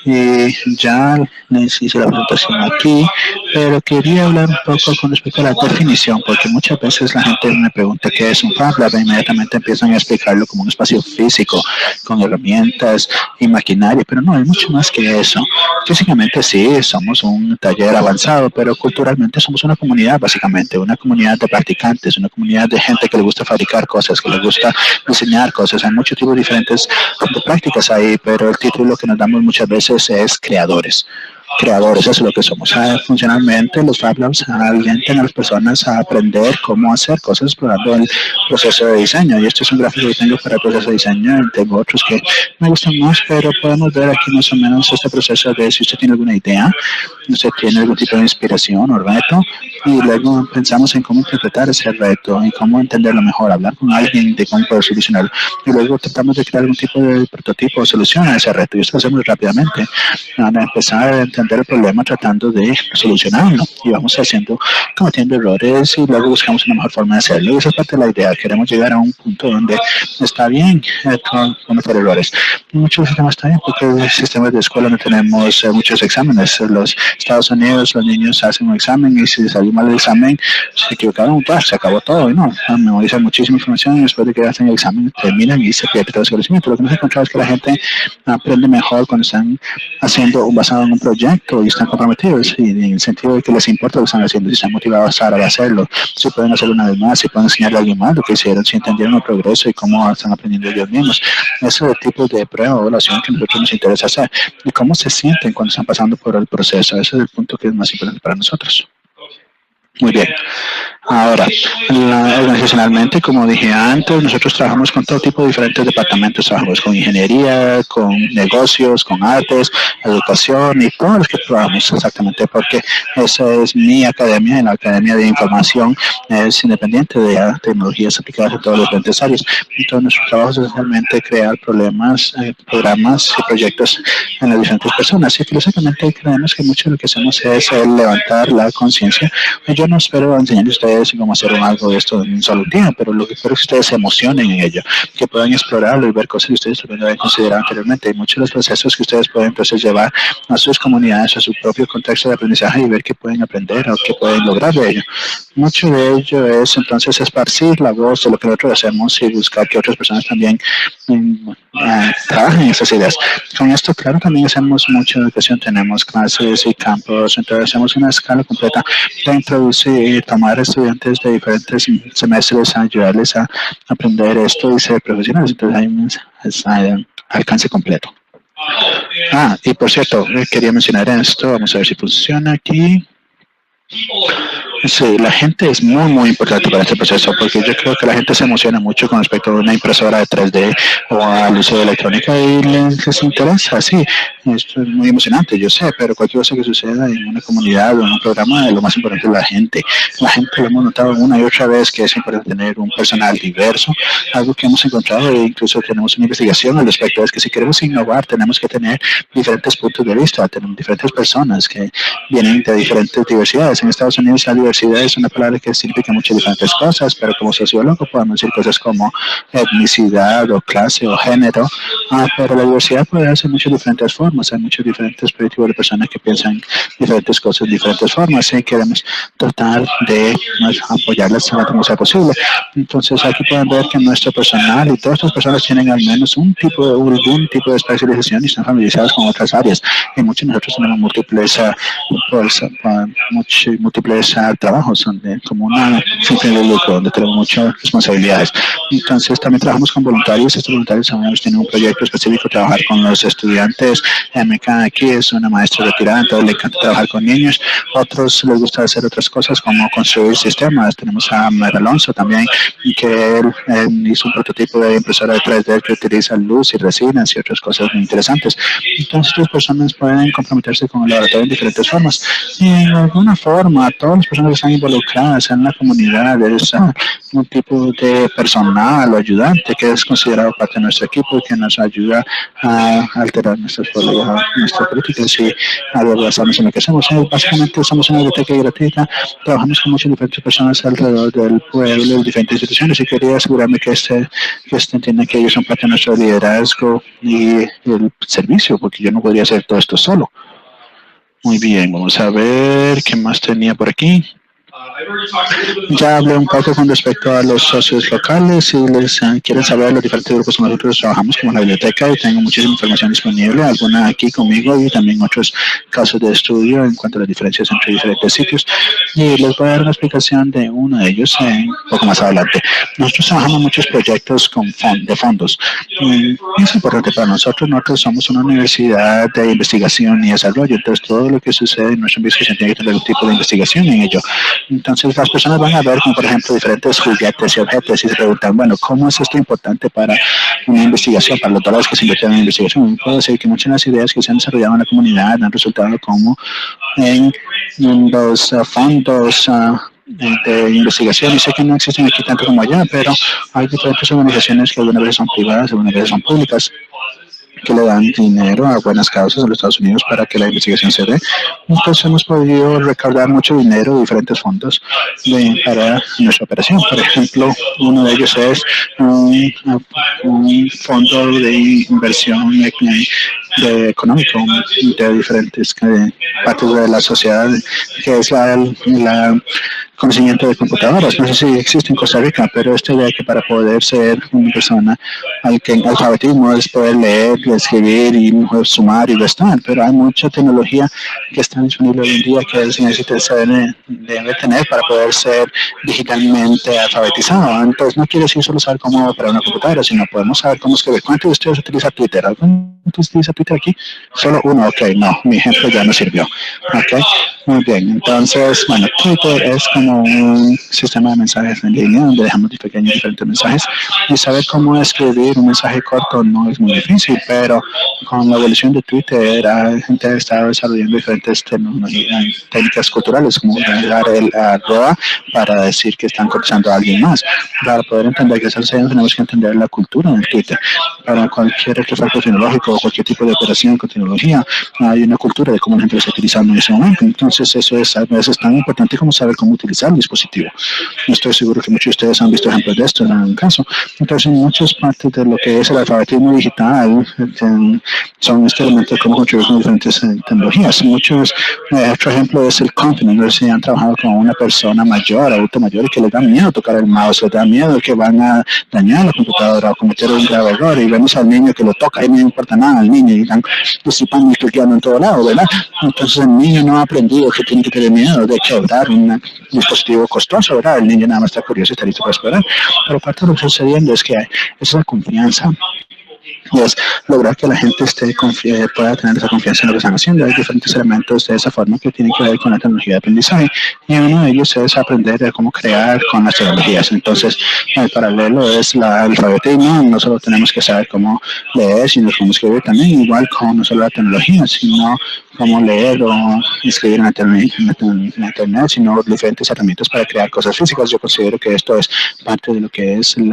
y ya les hice la presentación aquí, pero quería hablar un poco con respecto a la definición, porque muchas veces la gente me pregunta qué es un Fab Lab e inmediatamente empiezan a explicarlo como un espacio físico con herramientas y maquinaria, pero no, es mucho más que eso. Físicamente sí, somos un taller avanzado, pero culturalmente somos una comunidad, básicamente, una comunidad de practicantes, una comunidad de gente que le gusta fabricar cosas, que le gusta diseñar cosas. Hay muchos tipos diferentes de prácticas ahí, pero el título que nos damos muchas veces es creadores. Creadores, eso es lo que somos. Funcionalmente, los Fab Labs alientan a las personas a aprender cómo hacer cosas explorando el proceso de diseño. Y este es un gráfico que tengo para el proceso de diseño. Tengo otros que me gustan más, pero podemos ver aquí más o menos este proceso de si usted tiene alguna idea, usted tiene algún tipo de inspiración o reto, y luego pensamos en cómo interpretar ese reto y cómo entenderlo mejor, hablar con alguien de cómo poder solucionarlo. Y luego tratamos de crear algún tipo de prototipo o solución a ese reto. Y esto lo hacemos rápidamente. Van a empezar a entender el problema tratando de solucionarlo y vamos cometiendo errores y luego buscamos una mejor forma de hacerlo y esa es parte de la idea. Queremos llegar a un punto donde está bien cometer errores. Muchos sistemas está bien porque en los sistemas de escuela no tenemos muchos exámenes. En los Estados Unidos los niños hacen un examen y si salió mal el examen se equivocaron, se acabó todo y no, memorizan muchísima información y después de que hacen el examen terminan y se pierde todo ese conocimiento. Lo que nos encontramos es que la gente aprende mejor cuando están basado en un proyecto y están comprometidos y en el sentido de que les importa lo que están haciendo, si están motivados a hacerlo, si pueden hacerlo una vez más, si pueden enseñarle a alguien más lo que hicieron, si entendieron el progreso y cómo están aprendiendo ellos mismos. Ese es el tipo de prueba o evaluación que a nosotros nos interesa hacer y cómo se sienten cuando están pasando por el proceso. Ese es el punto que es más importante para nosotros. Muy bien. Ahora, organizacionalmente, como dije antes, nosotros trabajamos con todo tipo de diferentes departamentos, trabajamos con ingeniería, con negocios, con artes, educación y todos los que trabajamos exactamente, porque esa es mi academia, en la Academia de Información es independiente de tecnologías aplicadas a todos los diferentes áreas. Entonces, nuestro trabajo es esencialmente crear problemas, programas y proyectos en las diferentes personas. Y filosóficamente creemos que mucho de lo que hacemos es levantar la conciencia. Yo no espero enseñarles a ustedes cómo hacer algo de esto en un solo día, pero lo que espero es que ustedes se emocionen en ello, que puedan explorarlo y ver cosas que ustedes también habían considerado anteriormente. Hay muchos de los procesos que ustedes pueden entonces llevar a sus comunidades, a su propio contexto de aprendizaje y ver qué pueden aprender o qué pueden lograr de ello. Mucho de ello es entonces esparcir la voz de lo que nosotros hacemos y buscar que otras personas también trabajen en esas ideas. Con esto, claro, también hacemos mucha educación, tenemos clases y campos, entonces hacemos una escala completa de introducir y tomar estudiantes de diferentes semestres, ayudarles a aprender esto y ser profesionales. Entonces hay un alcance completo. Y por cierto, quería mencionar esto, vamos a ver si funciona aquí. Sí, la gente es muy importante para este proceso porque yo creo que la gente se emociona mucho con respecto a una impresora de 3D o al uso de electrónica y les interesa, sí, esto es muy emocionante, yo sé, pero cualquier cosa que suceda en una comunidad o en un programa, lo más importante es la gente. La gente lo hemos notado una y otra vez que es importante tener un personal diverso, algo que hemos encontrado e incluso tenemos una investigación al respecto, es que si queremos innovar tenemos que tener diferentes puntos de vista, tenemos diferentes personas que vienen de diferentes diversidades. En Estados Unidos la diversidad es una palabra que significa muchas diferentes cosas, pero como sociólogo podemos decir cosas como etnicidad o clase o género, pero la diversidad puede darse en muchas diferentes formas, hay muchos diferentes colectivos de personas que piensan diferentes cosas de diferentes formas y queremos tratar de apoyarlas tanto como sea posible. Entonces aquí pueden ver que nuestro personal y todas estas personas tienen al menos algún tipo de especialización y están familiarizados con otras áreas. Y muchos de nosotros tenemos múltiples trabajos como una sin fin de lucro donde tenemos muchas responsabilidades. Entonces también trabajamos con voluntarios. Estos voluntarios también tienen un proyecto específico, trabajar con los estudiantes. MK aquí es una maestra retirada, entonces le encanta trabajar con niños. Otros les gusta hacer otras cosas como construir sistemas. Tenemos a Mer Alonso también, que él hizo un prototipo de impresora de 3D que utiliza luz y resinas y otras cosas muy interesantes. Entonces las personas pueden comprometerse con el laboratorio en diferentes formas. Y en alguna forma, todas las personas que están involucradas en la comunidad, es un tipo de personal o ayudante que es considerado parte de nuestro equipo y que nos ayuda a alterar nuestras políticas y a basarnos en lo que hacemos. Básicamente somos una biblioteca gratuita, trabajamos con muchas diferentes personas alrededor del pueblo, de diferentes instituciones y quería asegurarme que entiendan que ellos son parte de nuestro liderazgo y el servicio, porque yo no podría hacer todo esto solo. Muy bien, vamos a ver qué más tenía por aquí. Ya hablé un poco con respecto a los socios locales. Si les quieren saber los diferentes grupos con nosotros trabajamos como la biblioteca y tengo muchísima información disponible, alguna aquí conmigo y también otros casos de estudio en cuanto a las diferencias entre diferentes sitios. Y les voy a dar una explicación de uno de ellos un poco más adelante. Nosotros trabajamos muchos proyectos de fondos. Es importante para nosotros. Nosotros somos una universidad de investigación y desarrollo. Entonces, todo lo que sucede en nuestra investigación tiene que tener un tipo de investigación en ello. Entonces las personas van a ver como por ejemplo diferentes juguetes y objetos y se preguntan, bueno, ¿cómo es esto importante para una investigación, para los dólares que se invierten en investigación? Puedo decir que muchas de las ideas que se han desarrollado en la comunidad han resultado como en los fondos de investigación, y sé que no existen aquí tanto como allá, pero hay diferentes organizaciones que algunas veces son privadas, algunas veces son públicas, que le dan dinero a buenas causas en los Estados Unidos para que la investigación se dé. Entonces hemos podido recaudar mucho dinero de diferentes fondos para nuestra operación. Por ejemplo, uno de ellos es un fondo de inversión económico de diferentes partes de la sociedad, que es la conocimiento de computadoras. No sé si existe en Costa Rica, pero esta idea que para poder ser una persona alfabetismo es poder leer, escribir y sumar y restar, pero hay mucha tecnología que está disponible hoy en día que se debe tener para poder ser digitalmente alfabetizado. Entonces no quiere decir solo saber cómo operar una computadora, sino podemos saber cómo escribir. ¿Cuántos de ustedes utilizan Twitter? ¿Alguno utiliza Twitter aquí? Solo uno, ok, no, mi ejemplo ya no sirvió. Okay. Muy bien, entonces, bueno, Twitter es como un sistema de mensajes en línea donde dejamos diferentes mensajes y saber cómo escribir un mensaje corto no es muy difícil, pero con la evolución de Twitter, la gente ha estado desarrollando diferentes técnicas culturales, como utilizar el arroba para decir que están cortando a alguien más. Para poder entender qué está sucediendo, tenemos que entender la cultura del Twitter. Para cualquier artefacto tecnológico o cualquier tipo de operación con tecnología, hay una cultura de cómo la gente lo está utilizando en ese momento. Entonces, eso es a veces tan importante como saber cómo utilizar el dispositivo. No estoy seguro que muchos de ustedes han visto ejemplos de esto en algún caso. Entonces, en muchas partes de lo que es el alfabetismo digital, son este elemento de cómo contribuir con diferentes tecnologías. Muchos, otro ejemplo es el confident, no sé si han trabajado con una persona mayor, adulto mayor, y que les da miedo tocar el mouse, les da miedo que van a dañar la computadora o cometer un grave error, y vemos al niño que lo toca y no importa nada al niño, y están disipando y cliqueando en todo lado, ¿verdad? Entonces el niño no ha aprendido que tiene que tener miedo de quebrar un dispositivo costoso, ¿verdad? El niño nada más está curioso y está listo para explorar. Pero parte de lo que está sucediendo es que esa confianza y es lograr que la gente pueda tener esa confianza en lo que están haciendo. Hay diferentes elementos de esa forma que tienen que ver con la tecnología de aprendizaje y uno de ellos es aprender a cómo crear con las tecnologías. Entonces, el paralelo es el alfabetismo. No solo tenemos que saber cómo leer, sino cómo escribir también, igual con no solo la tecnología, sino cómo leer o escribir en internet, sino diferentes herramientas para crear cosas físicas. Yo considero que esto es parte de lo que es el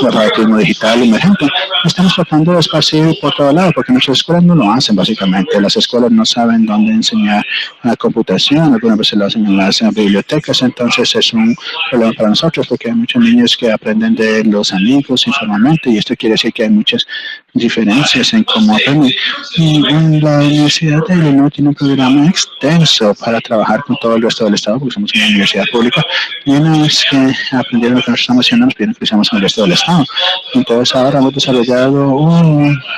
alfabetismo digital emergente. Estamos tratando de esparcir por todo lado, porque nuestras escuelas no lo hacen básicamente. Las escuelas no saben dónde enseñar la computación, algunas veces lo hacen en las bibliotecas, entonces es un problema para nosotros, porque hay muchos niños que aprenden de los amigos informalmente, y esto quiere decir que hay muchas diferencias en cómo aprenden. Y en la Universidad de Illinois tiene un programa extenso para trabajar con todo el resto del estado, porque somos una universidad pública, y una vez que aprendieron lo que nosotros estamos haciendo, nos piden que lo hicimos en el resto del estado. Entonces ahora hemos desarrollado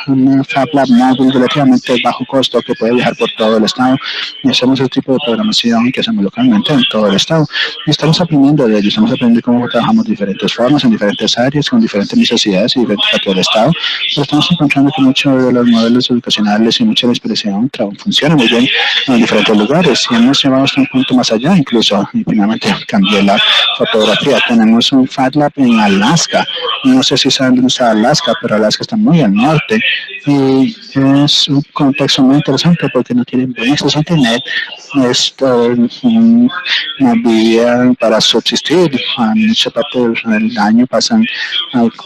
una Fab Lab móvil relativamente bajo costo que puede viajar por todo el estado, y hacemos el tipo de programación que hacemos localmente en todo el estado. Y estamos aprendiendo de ello, estamos aprendiendo cómo trabajamos de diferentes formas, en diferentes áreas, con diferentes necesidades y diferentes partes del estado. Pero estamos encontrando que muchos de los modelos educacionales y mucha de la expresión funciona muy bien en diferentes lugares, y hemos llevado hasta un punto más allá incluso, y finalmente cambié la fotografía. Tenemos un Fab Lab en Alaska. No sé si saben dónde está Alaska, pero Alaska está muy al norte y es un contexto muy interesante porque no tienen buen acceso a internet. Es una vía para subsistir. Mucha parte del año pasan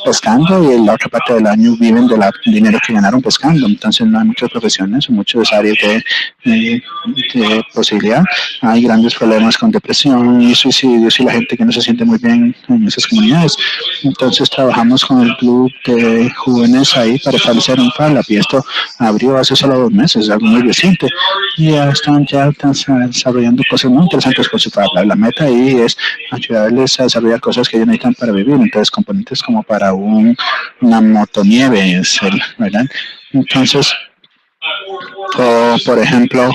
pescando y la otra parte del año viven del dinero que ganaron pescando. Entonces no hay muchas profesiones, muchas áreas de posibilidad. Hay grandes problemas con depresión y suicidios y la gente que no se siente muy bien en esas comunidades. Entonces trabajamos con el club de jóvenes ahí para establecer un Fab Lab, y esto abrió hace solo 2 meses, algo muy reciente, y ya están desarrollando cosas muy interesantes con su Fab Lab. La meta ahí es ayudarles a desarrollar cosas que ellos necesitan para vivir, entonces componentes como para una motonieve, ¿verdad? Entonces, o por ejemplo,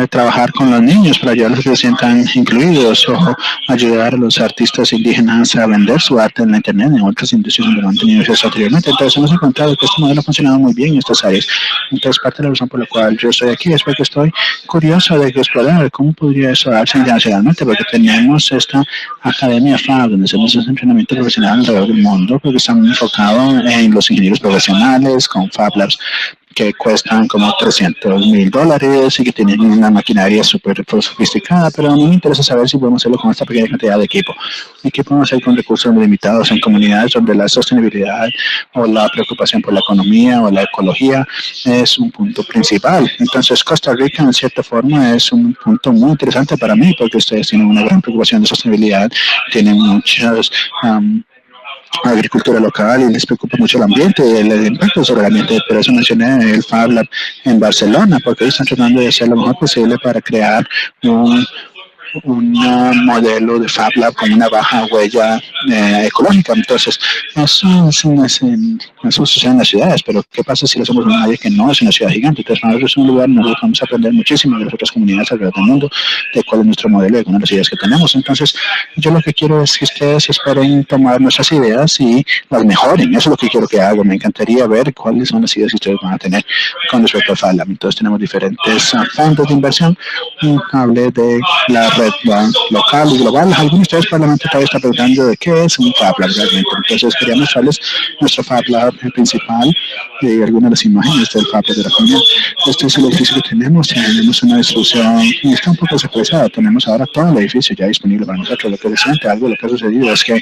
trabajar con los niños para ayudarlos a que se sientan incluidos, o ayudar a los artistas indígenas a vender su arte en la internet en otras industrias donde no han tenido eso anteriormente. Entonces hemos encontrado que este modelo ha funcionado muy bien en estas áreas. Entonces parte de la razón por la cual yo estoy aquí es porque estoy curioso de explorar cómo podría eso darse internacionalmente, porque tenemos esta Academia Fab donde hacemos un entrenamiento profesional alrededor del mundo, porque están enfocados en los ingenieros profesionales con Fab Labs que cuestan como $300,000 y que tienen una maquinaria súper sofisticada, pero a mí me interesa saber si podemos hacerlo con esta pequeña cantidad de equipo. ¿Y qué podemos hacer con recursos limitados en comunidades donde la sostenibilidad o la preocupación por la economía o la ecología es un punto principal? Entonces Costa Rica en cierta forma es un punto muy interesante para mí, porque ustedes tienen una gran preocupación de sostenibilidad, tienen muchas agricultura local y les preocupa mucho el ambiente y el impacto sobre el ambiente. Por eso mencioné el Fab Lab en Barcelona, porque ellos están tratando de hacer lo mejor posible para crear un modelo de Fab Lab con una baja huella ecológica. Entonces, eso sucede en las ciudades, pero ¿qué pasa si lo hacemos en un área que no es una ciudad gigante? Entonces, nosotros es un lugar donde nosotros vamos a aprender muchísimo de las otras comunidades alrededor del mundo, de cuál es nuestro modelo y algunas de las ideas que tenemos. Entonces, yo lo que quiero es que ustedes esperen tomar nuestras ideas y las mejoren. Eso es lo que quiero que hagan. Me encantaría ver cuáles son las ideas que ustedes van a tener con respecto al Fab Lab. Entonces, tenemos diferentes fondos de inversión. Hablé de la red local y global. Algunos de ustedes probablemente todavía están preguntando de qué es un Fab Lab realmente. Entonces, quería mostrarles nuestro Fab Lab principal y algunas de las imágenes del Fab Lab de la comunidad. Este es el edificio que tenemos. Tenemos una distribución y está un poco desactualizada. Tenemos ahora todo el edificio ya disponible para nosotros. Lo que reciente, algo lo que ha sucedido es que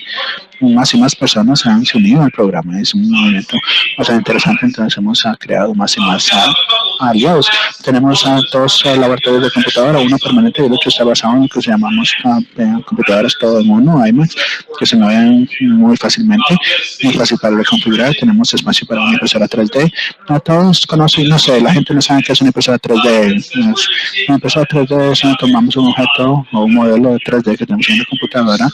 más y más personas se han unido al programa. Es un movimiento bastante interesante. Entonces, hemos creado más y más aliados. Tenemos dos laboratorios de computadora, uno permanente y el otro está basado en lo que llamamos computadoras todo en uno, iMacs, que se mueven muy fácilmente, muy fácil para reconfigurar. Tenemos espacio para una impresora 3D. A todos conocen, no sé, la gente no sabe qué es una impresora 3D. Una impresora 3D es donde tomamos un objeto o un modelo de 3D que tenemos en la computadora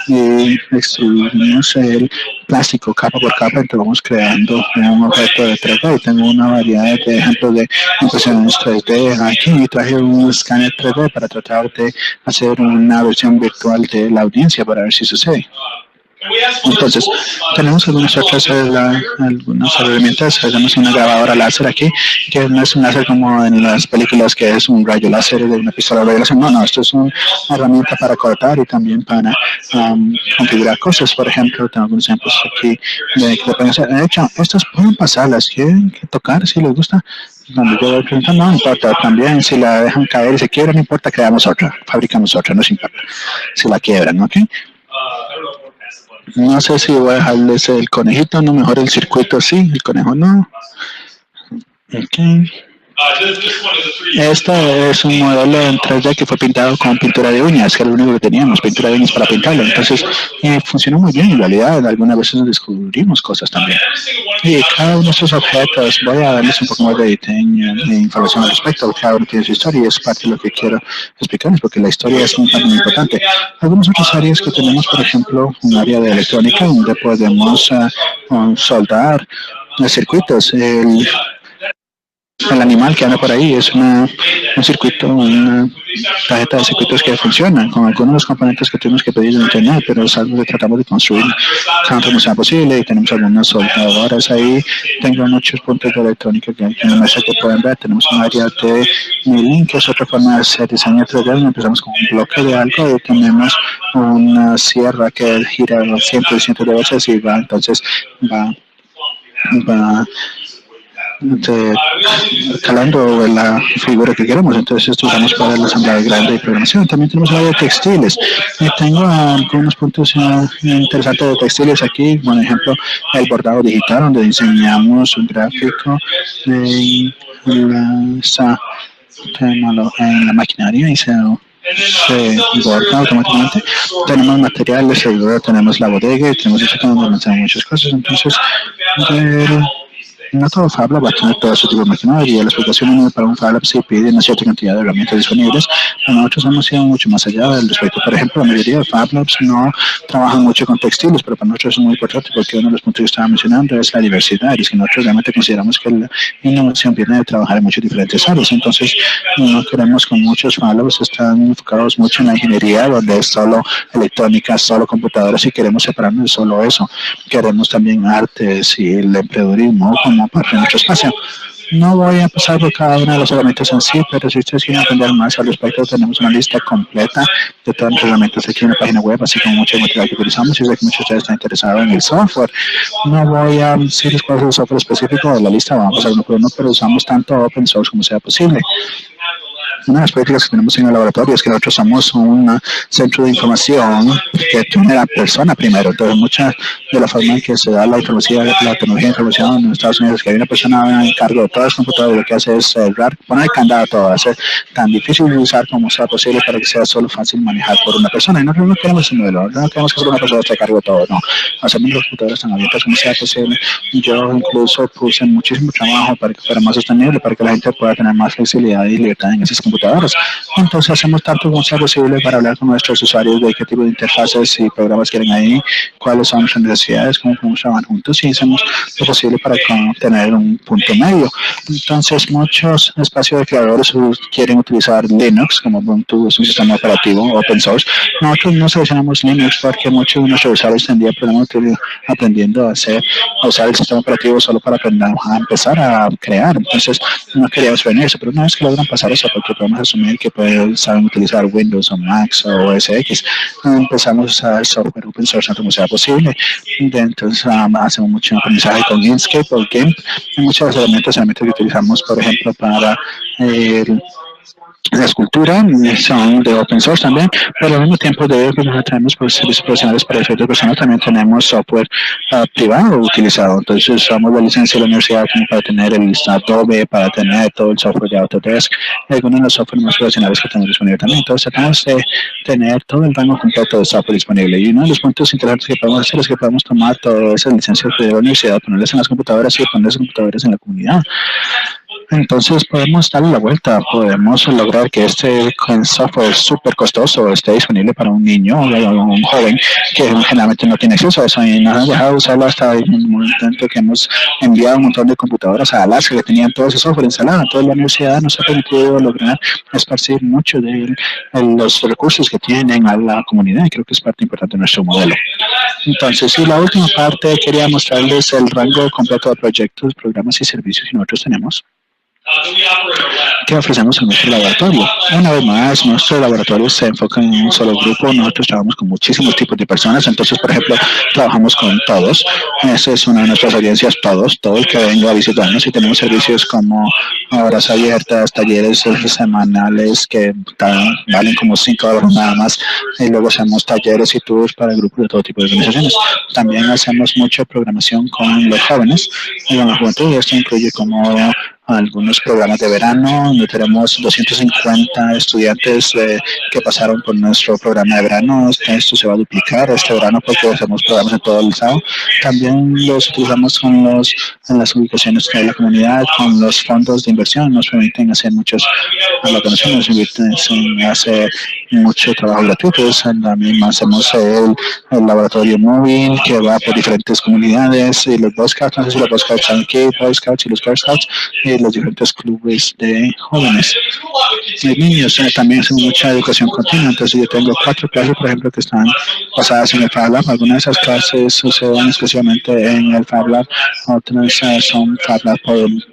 y extruimos el plástico capa por capa, entonces vamos creando un objeto de 3D. Y tengo una variedad de ejemplos de impresiones 3D aquí y traje un escáner 3D para tratar de hacer una versión virtual de la audiencia para ver si sucede. Entonces, tenemos algunas otras algunas herramientas. Tenemos una grabadora láser aquí, que no es un láser como en las películas, que es un rayo láser de una pistola de rayo láser. No, esto es una herramienta para cortar y también para configurar cosas. Por ejemplo, tengo algunos ejemplos aquí de que pueden hacer. De hecho, estas pueden pasarlas, quieren tocar si les gusta. Donde yo pregunto, no importa, también si la dejan caer y se quiebra, no importa, creamos otra, fabricamos otra, no importa si la quiebran, ¿ok? No sé si voy a dejarles el conejito, no, mejor el circuito sí, el conejo no. Okay. Este es un modelo en 3D que fue pintado con pintura de uñas, que era lo único que teníamos, pintura de uñas para pintarlo. Entonces, funcionó muy bien en realidad. Algunas veces descubrimos cosas también. Y cada uno de estos objetos, voy a darles un poco más de diseño, de información al respecto, cada uno tiene su historia y es parte de lo que quiero explicarles, porque la historia es un parte muy importante. Algunas otras áreas que tenemos, por ejemplo, un área de electrónica donde podemos soldar circuitos. El animal que anda por ahí es un circuito, una tarjeta de circuitos que funciona con algunos de los componentes que tuvimos que pedir en internet, pero es algo que tratamos de construir tanto como sea posible y tenemos algunas soldadoras ahí. Tengo muchos puntos de electrónica que en la mesa que pueden ver. Tenemos un área de milling, que es otra forma de hacer diseño 3D. Empezamos con un bloque de algo y tenemos una sierra que gira cientos y cientos de veces y va calando la figura que queremos. Entonces esto usamos para la asamblea grande de programación. También tenemos área de textiles y tengo algunos puntos interesantes de textiles aquí. Por ejemplo, el bordado digital, donde diseñamos un gráfico en la maquinaria y se borda automáticamente. Tenemos materiales, tenemos la bodega y tenemos muchas cosas. Entonces, no todo Fab Lab va a tener todo ese tipo de maquinaria. La explicación para un Fab Lab sí pide una cierta cantidad de herramientas disponibles, pero nosotros hemos ido mucho más allá del respecto. Por ejemplo, la mayoría de Fab Labs no trabajan mucho con textiles, pero para nosotros es muy importante porque uno de los puntos que estaba mencionando es la diversidad, y es que nosotros realmente consideramos que la innovación viene de trabajar en muchas diferentes áreas. Entonces, no queremos con muchos Fab Labs están enfocados mucho en la ingeniería, donde es solo electrónica, solo computadoras, y queremos separarnos de solo eso. Queremos también artes y el emprendedurismo como parte de nuestro espacio. No voy a pasar por cada una de las herramientas en sí, pero si ustedes quieren aprender más al respecto, tenemos una lista completa de todas las herramientas aquí en la página web, así como mucho material que utilizamos. Y sé que muchos de ustedes están interesados en el software. No voy a decirles cuál es el software específico de la lista, vamos a pasar uno por uno, pero usamos tanto open source como sea posible. Una de las políticas que tenemos en el laboratorio es que nosotros somos un centro de información que tiene la persona primero. Entonces, mucha de la forma en que se da la tecnología de información en Estados Unidos es que hay una persona en cargo de todas las computadoras y lo que hace es cerrar, poner candado a todo, hacer tan difícil de usar como sea posible para que sea solo fácil manejar por una persona. Y nosotros no queremos ese modelo, no queremos que una persona esté a cargo de todo, no. Hacemos las computadoras tan abiertas como sea posible. Yo incluso puse muchísimo trabajo para que fuera más sostenible, para que la gente pueda tener más flexibilidad y libertad en esas computadoras. computadoras. Entonces hacemos tanto como sea posible para hablar con nuestros usuarios de qué tipo de interfaces y programas quieren ahí, cuáles son sus necesidades, cómo podemos trabajar juntos y hacemos lo posible para tener un punto medio. Entonces muchos espacios de creadores quieren utilizar Linux como Ubuntu, es un sistema operativo open source. Nosotros no seleccionamos Linux porque muchos de nuestros usuarios tendrían problemas aprendiendo a usar el sistema operativo solo para aprender a empezar a crear. Entonces no queríamos ver eso, pero una vez que logran pasar eso, porque podemos asumir que saben utilizar Windows o Mac o OS X, empezamos a usar software open source tanto como sea posible. Entonces hacemos mucho aprendizaje con Inkscape o GIMP, y muchos herramientas que utilizamos, por ejemplo, para la escultura son de open source también, pero al mismo tiempo de que nosotros tenemos servicios profesionales para efectos personales, también tenemos software privado utilizado. Entonces usamos la licencia de la universidad como para tener el Adobe, para tener todo el software de Autodesk, y algunos de los software más profesionales que tenemos disponibles también. Entonces tratamos de tener todo el rango completo de software disponible. Y uno de los puntos interesantes que podemos hacer es que podemos tomar todas esas licencias de la universidad, ponerlas en las computadoras y poner esas computadoras en la comunidad. Entonces podemos darle la vuelta, podemos lograr que este software súper costoso esté disponible para un niño o un joven que generalmente no tiene acceso a eso y nos han dejado usarlo hasta un momento que hemos enviado un montón de computadoras a Alaska que tenían todo ese software instalado. Entonces la universidad nos ha permitido lograr esparcir mucho de los recursos que tienen a la comunidad y creo que es parte importante de nuestro modelo. Entonces, sí, la última parte quería mostrarles el rango completo de proyectos, programas y servicios que nosotros tenemos. ¿Qué ofrecemos en nuestro laboratorio? Una vez más, nuestro laboratorio se enfoca en un solo grupo. Nosotros trabajamos con muchísimos tipos de personas. Entonces, por ejemplo, trabajamos con todos. Esa es una de nuestras audiencias, todos, todo el que venga a visitarnos. Y tenemos servicios como horas abiertas, talleres semanales que valen como $5 nada más. Y luego hacemos talleres y tours para grupos de todo tipo de organizaciones. También hacemos mucha programación con los jóvenes y con la juventud. Y esto incluye como algunos programas de verano, donde tenemos 250 estudiantes que pasaron por nuestro programa de verano. Esto se va a duplicar este verano porque hacemos programas en todo el estado. También los utilizamos en las ubicaciones de la comunidad, con los fondos de inversión. Nos permiten hacer muchas donaciones, nos permiten hacer mucho trabajo gratuito. También hacemos el laboratorio móvil que va por diferentes comunidades y los Boy Scouts, no sé si los Boy Scouts están aquí, Boy Scouts y los Girl Scouts, y los diferentes clubes de jóvenes y niños. También hacemos mucha educación continua. Entonces yo tengo 4 clases, por ejemplo, que están basadas en el Fab Lab. Algunas de esas clases suceden exclusivamente en el Fab Lab, otras son Fab Lab,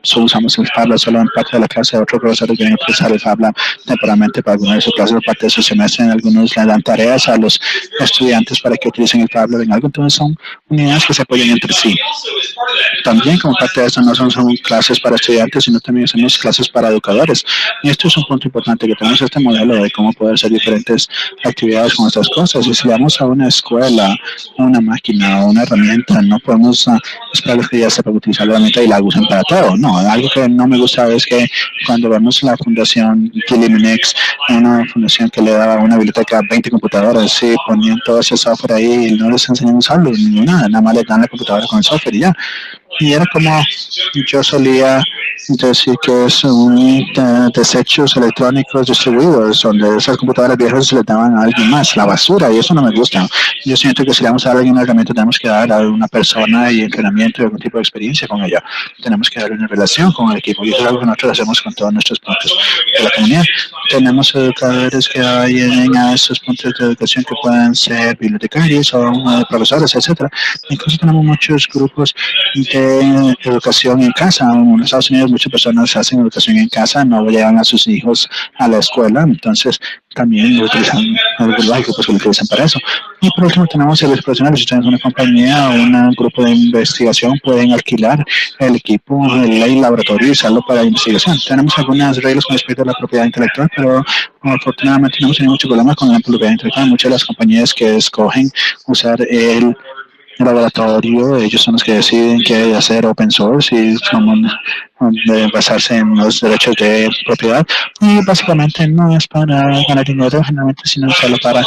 usamos el Fab Lab solo en parte de la clase. Otros profesores vienen a utilizar el Fab Lab temporalmente para algunas de sus clases o parte de su semestre. Algunos le dan tareas a los estudiantes para que utilicen el Fab Lab en algo. Entonces son unidades que se apoyan entre sí. También como parte de eso no son clases para estudiantes, sino también hacemos clases para educadores. Y esto es un punto importante, que tenemos este modelo de cómo poder hacer diferentes actividades con estas cosas. Y si vamos a una escuela, una máquina o una herramienta, no podemos esperar que ya sepan utilizar la herramienta y la usen para todo. No, algo que no me gusta es que cuando vemos la fundación Gillimanex, una fundación que le daba una biblioteca a 20 computadoras, y ponían todo ese software ahí y no les enseñan a usarlo, ni nada más les dan la computadora con el software y ya. Y era como yo solía decir que es un desechos electrónicos distribuidos, donde esas computadoras viejas se le daban a alguien más, la basura, y eso no me gusta. Yo siento que si le vamos a dar a alguien una herramienta, tenemos que dar a una persona y entrenamiento y algún tipo de experiencia con ella. Tenemos que darle una relación con el equipo, y eso es algo que nosotros hacemos con todos nuestros puntos de la comunidad. Tenemos educadores que vayan a esos puntos de educación que pueden ser bibliotecarios o profesores, etcétera. Incluso tenemos muchos grupos de educación en casa. En Estados Unidos muchas personas hacen educación en casa, no llevan a sus hijos a la escuela, entonces también utilizan grupos que lo utilizan para eso. Y por último tenemos servicios profesionales. Si ustedes una compañía o un grupo de investigación, pueden alquilar el equipo, el laboratorio y usarlo para investigación. Tenemos algunas reglas con respecto a la propiedad intelectual, pero afortunadamente no hemos tenido mucho problema con la propiedad intelectual. Muchas de las compañías que escogen usar el laboratorio, ellos son los que deciden qué hacer open source y cómo basarse en los derechos de propiedad, y básicamente no es para ganar dinero generalmente, sino solo para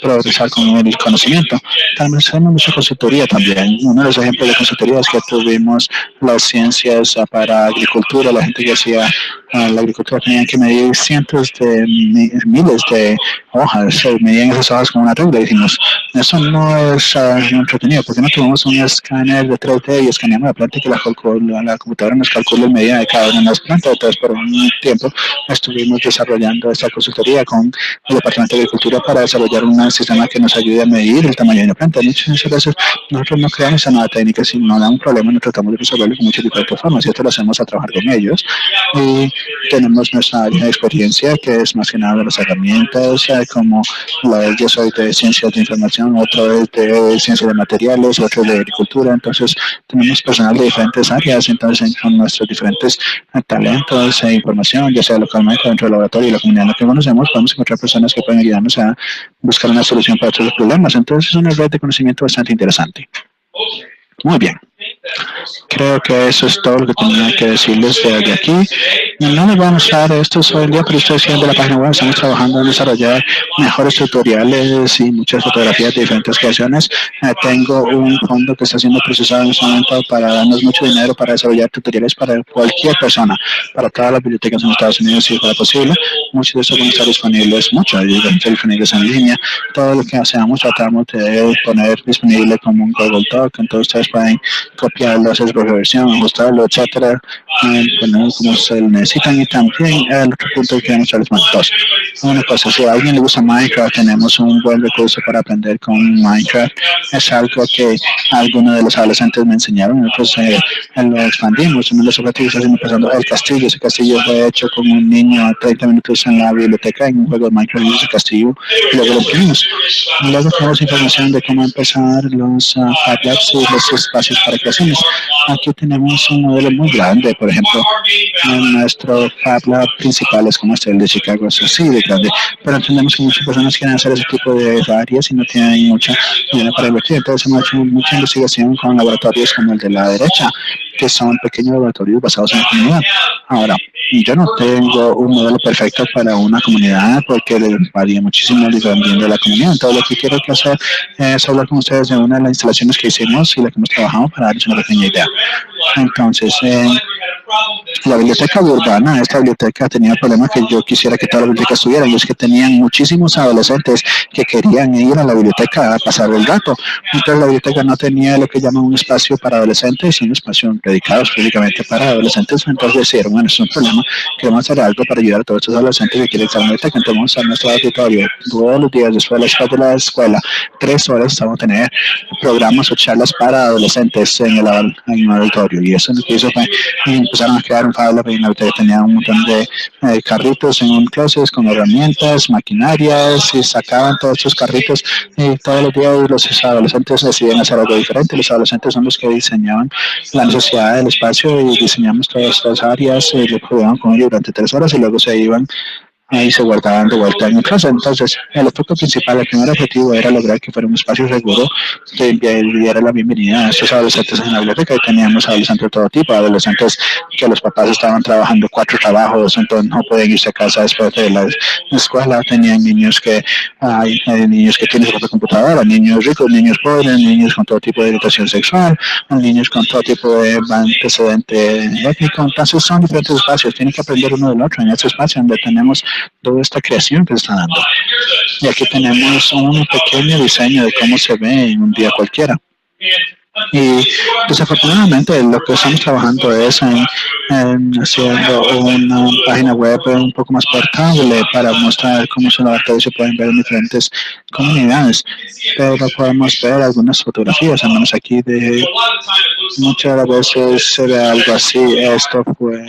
progresar con el conocimiento. También hacemos mucha consultoría también. Uno de los ejemplos de consultoría es que tuvimos las ciencias para agricultura, la gente que hacía la agricultura tenían que medir cientos de miles de hojas, medían esas hojas con una regla y dijimos, eso no es entretenido, porque no tomamos un escáner de 3D y escaneamos la planta y que la computadora nos calcule el medida de cada una de las plantas. Entonces, por un tiempo estuvimos desarrollando esta consultoría con el Departamento de Agricultura para desarrollar un sistema que nos ayude a medir el tamaño de una planta. Muchas veces nosotros no creamos esa nueva técnica, si no da un problema, nos tratamos de resolverlo con muchas diferentes formas y esto lo hacemos a trabajar con ellos. Y tenemos nuestra área de experiencia, que es más que nada de las herramientas, como yo soy de ciencias de información, otro es de ciencias de materiales, otro de agricultura. Entonces tenemos personal de diferentes áreas, entonces con nuestros diferentes talentos e información, ya sea localmente dentro del laboratorio y la comunidad en la que conocemos, podemos encontrar personas que pueden ayudarnos a buscar una solución para todos los problemas. Entonces es una red de conocimiento bastante interesante. Muy bien. Creo que eso es todo lo que tenía que decirles desde aquí. No les voy a mostrar esto hoy en día, pero estoy haciendo la página web. Estamos trabajando en desarrollar mejores tutoriales y muchas fotografías de diferentes creaciones. Tengo un fondo que está siendo procesado en este momento para darnos mucho dinero para desarrollar tutoriales para cualquier persona, para todas las bibliotecas en Estados Unidos, si fuera posible. Muchos de estos van a estar disponibles, muchos de estar disponibles en línea. Todo lo que hacemos tratamos de poner disponible como un Google Doc, entonces ustedes pueden copiarlo, hacer su propia versión, ajustarlo, etcétera, ponerlo como se lo necesitan. Y también el otro punto que queremos mostrarles más dos. Una cosa, si a alguien le gusta Minecraft, tenemos un buen recurso para aprender con Minecraft. Es algo que algunos de los adolescentes me enseñaron, nosotros lo expandimos. Uno de los objetivos es pasando el castillo. Ese castillo fue hecho con un niño a 30 minutos en la biblioteca en un juego de Minecraft y ese castillo y luego lo imprimimos. Luego tenemos información de cómo empezar los Fab Labs y los espacios para creaciones. Aquí tenemos un modelo muy grande, por ejemplo, nuestro Fab Lab principal es como el de Chicago, es así de grande, pero entendemos que muchas personas quieren hacer ese tipo de áreas y no tienen mucha dinero para invertir. Entonces hemos hecho mucha investigación con laboratorios como el de la derecha, que son pequeños laboratorios basados en la comunidad. Ahora, yo no tengo un modelo perfecto para una comunidad porque varía muchísimo dependiendo de la comunidad. Entonces, lo que quiero hacer es hablar con ustedes de una de las instalaciones que hicimos y la que hemos trabajado para darles una pequeña idea. Entonces, la biblioteca urbana, esta biblioteca tenía el problema que yo quisiera que todas las bibliotecas tuvieran, y es que tenían muchísimos adolescentes que querían ir a la biblioteca a pasar el rato. Entonces, la biblioteca no tenía lo que llaman un espacio para adolescentes, sino un espacio dedicado específicamente para adolescentes. Entonces decidieron, bueno, es un problema, queremos hacer algo para ayudar a todos estos adolescentes que quieren estar en la biblioteca. Entonces vamos a nuestro auditorio todos los días después de la escuela, 3 horas, vamos a tener programas o charlas para adolescentes en el auditorio, y eso lo que hizo fue empezaron a crear un Fab Lab y en la biblioteca tenía un montón de carritos en un closet con herramientas, maquinarias, y sacaban todos estos carritos y todos los días los adolescentes decidían hacer algo diferente. Los adolescentes son los que diseñaban la necesidad del espacio y diseñamos todas estas áreas y lo jugaban con ellos durante 3 horas y luego se iban y se guardaban de vuelta en el closet. Entonces, el enfoque principal, el primer objetivo era lograr que fuera un espacio seguro que diera la bienvenida a estos adolescentes en la biblioteca. Y teníamos adolescentes de todo tipo, adolescentes que los papás estaban trabajando 4 trabajos, entonces no podían irse a casa después de la escuela. Tenían niños que hay niños que tienen su propia computadora, niños ricos, niños pobres, niños con todo tipo de orientación sexual, niños con todo tipo de antecedente étnico. Entonces, son diferentes espacios, tienen que aprender uno del otro en este espacio donde tenemos toda esta creación que se está dando. Y aquí tenemos un pequeño diseño de cómo se ve en un día cualquiera. Y desafortunadamente lo que estamos trabajando es en haciendo una página web un poco más portable para mostrar cómo son los laboratorios, se pueden ver en diferentes comunidades, pero podemos ver algunas fotografías, al menos aquí, de muchas veces se ve algo así. Esto fue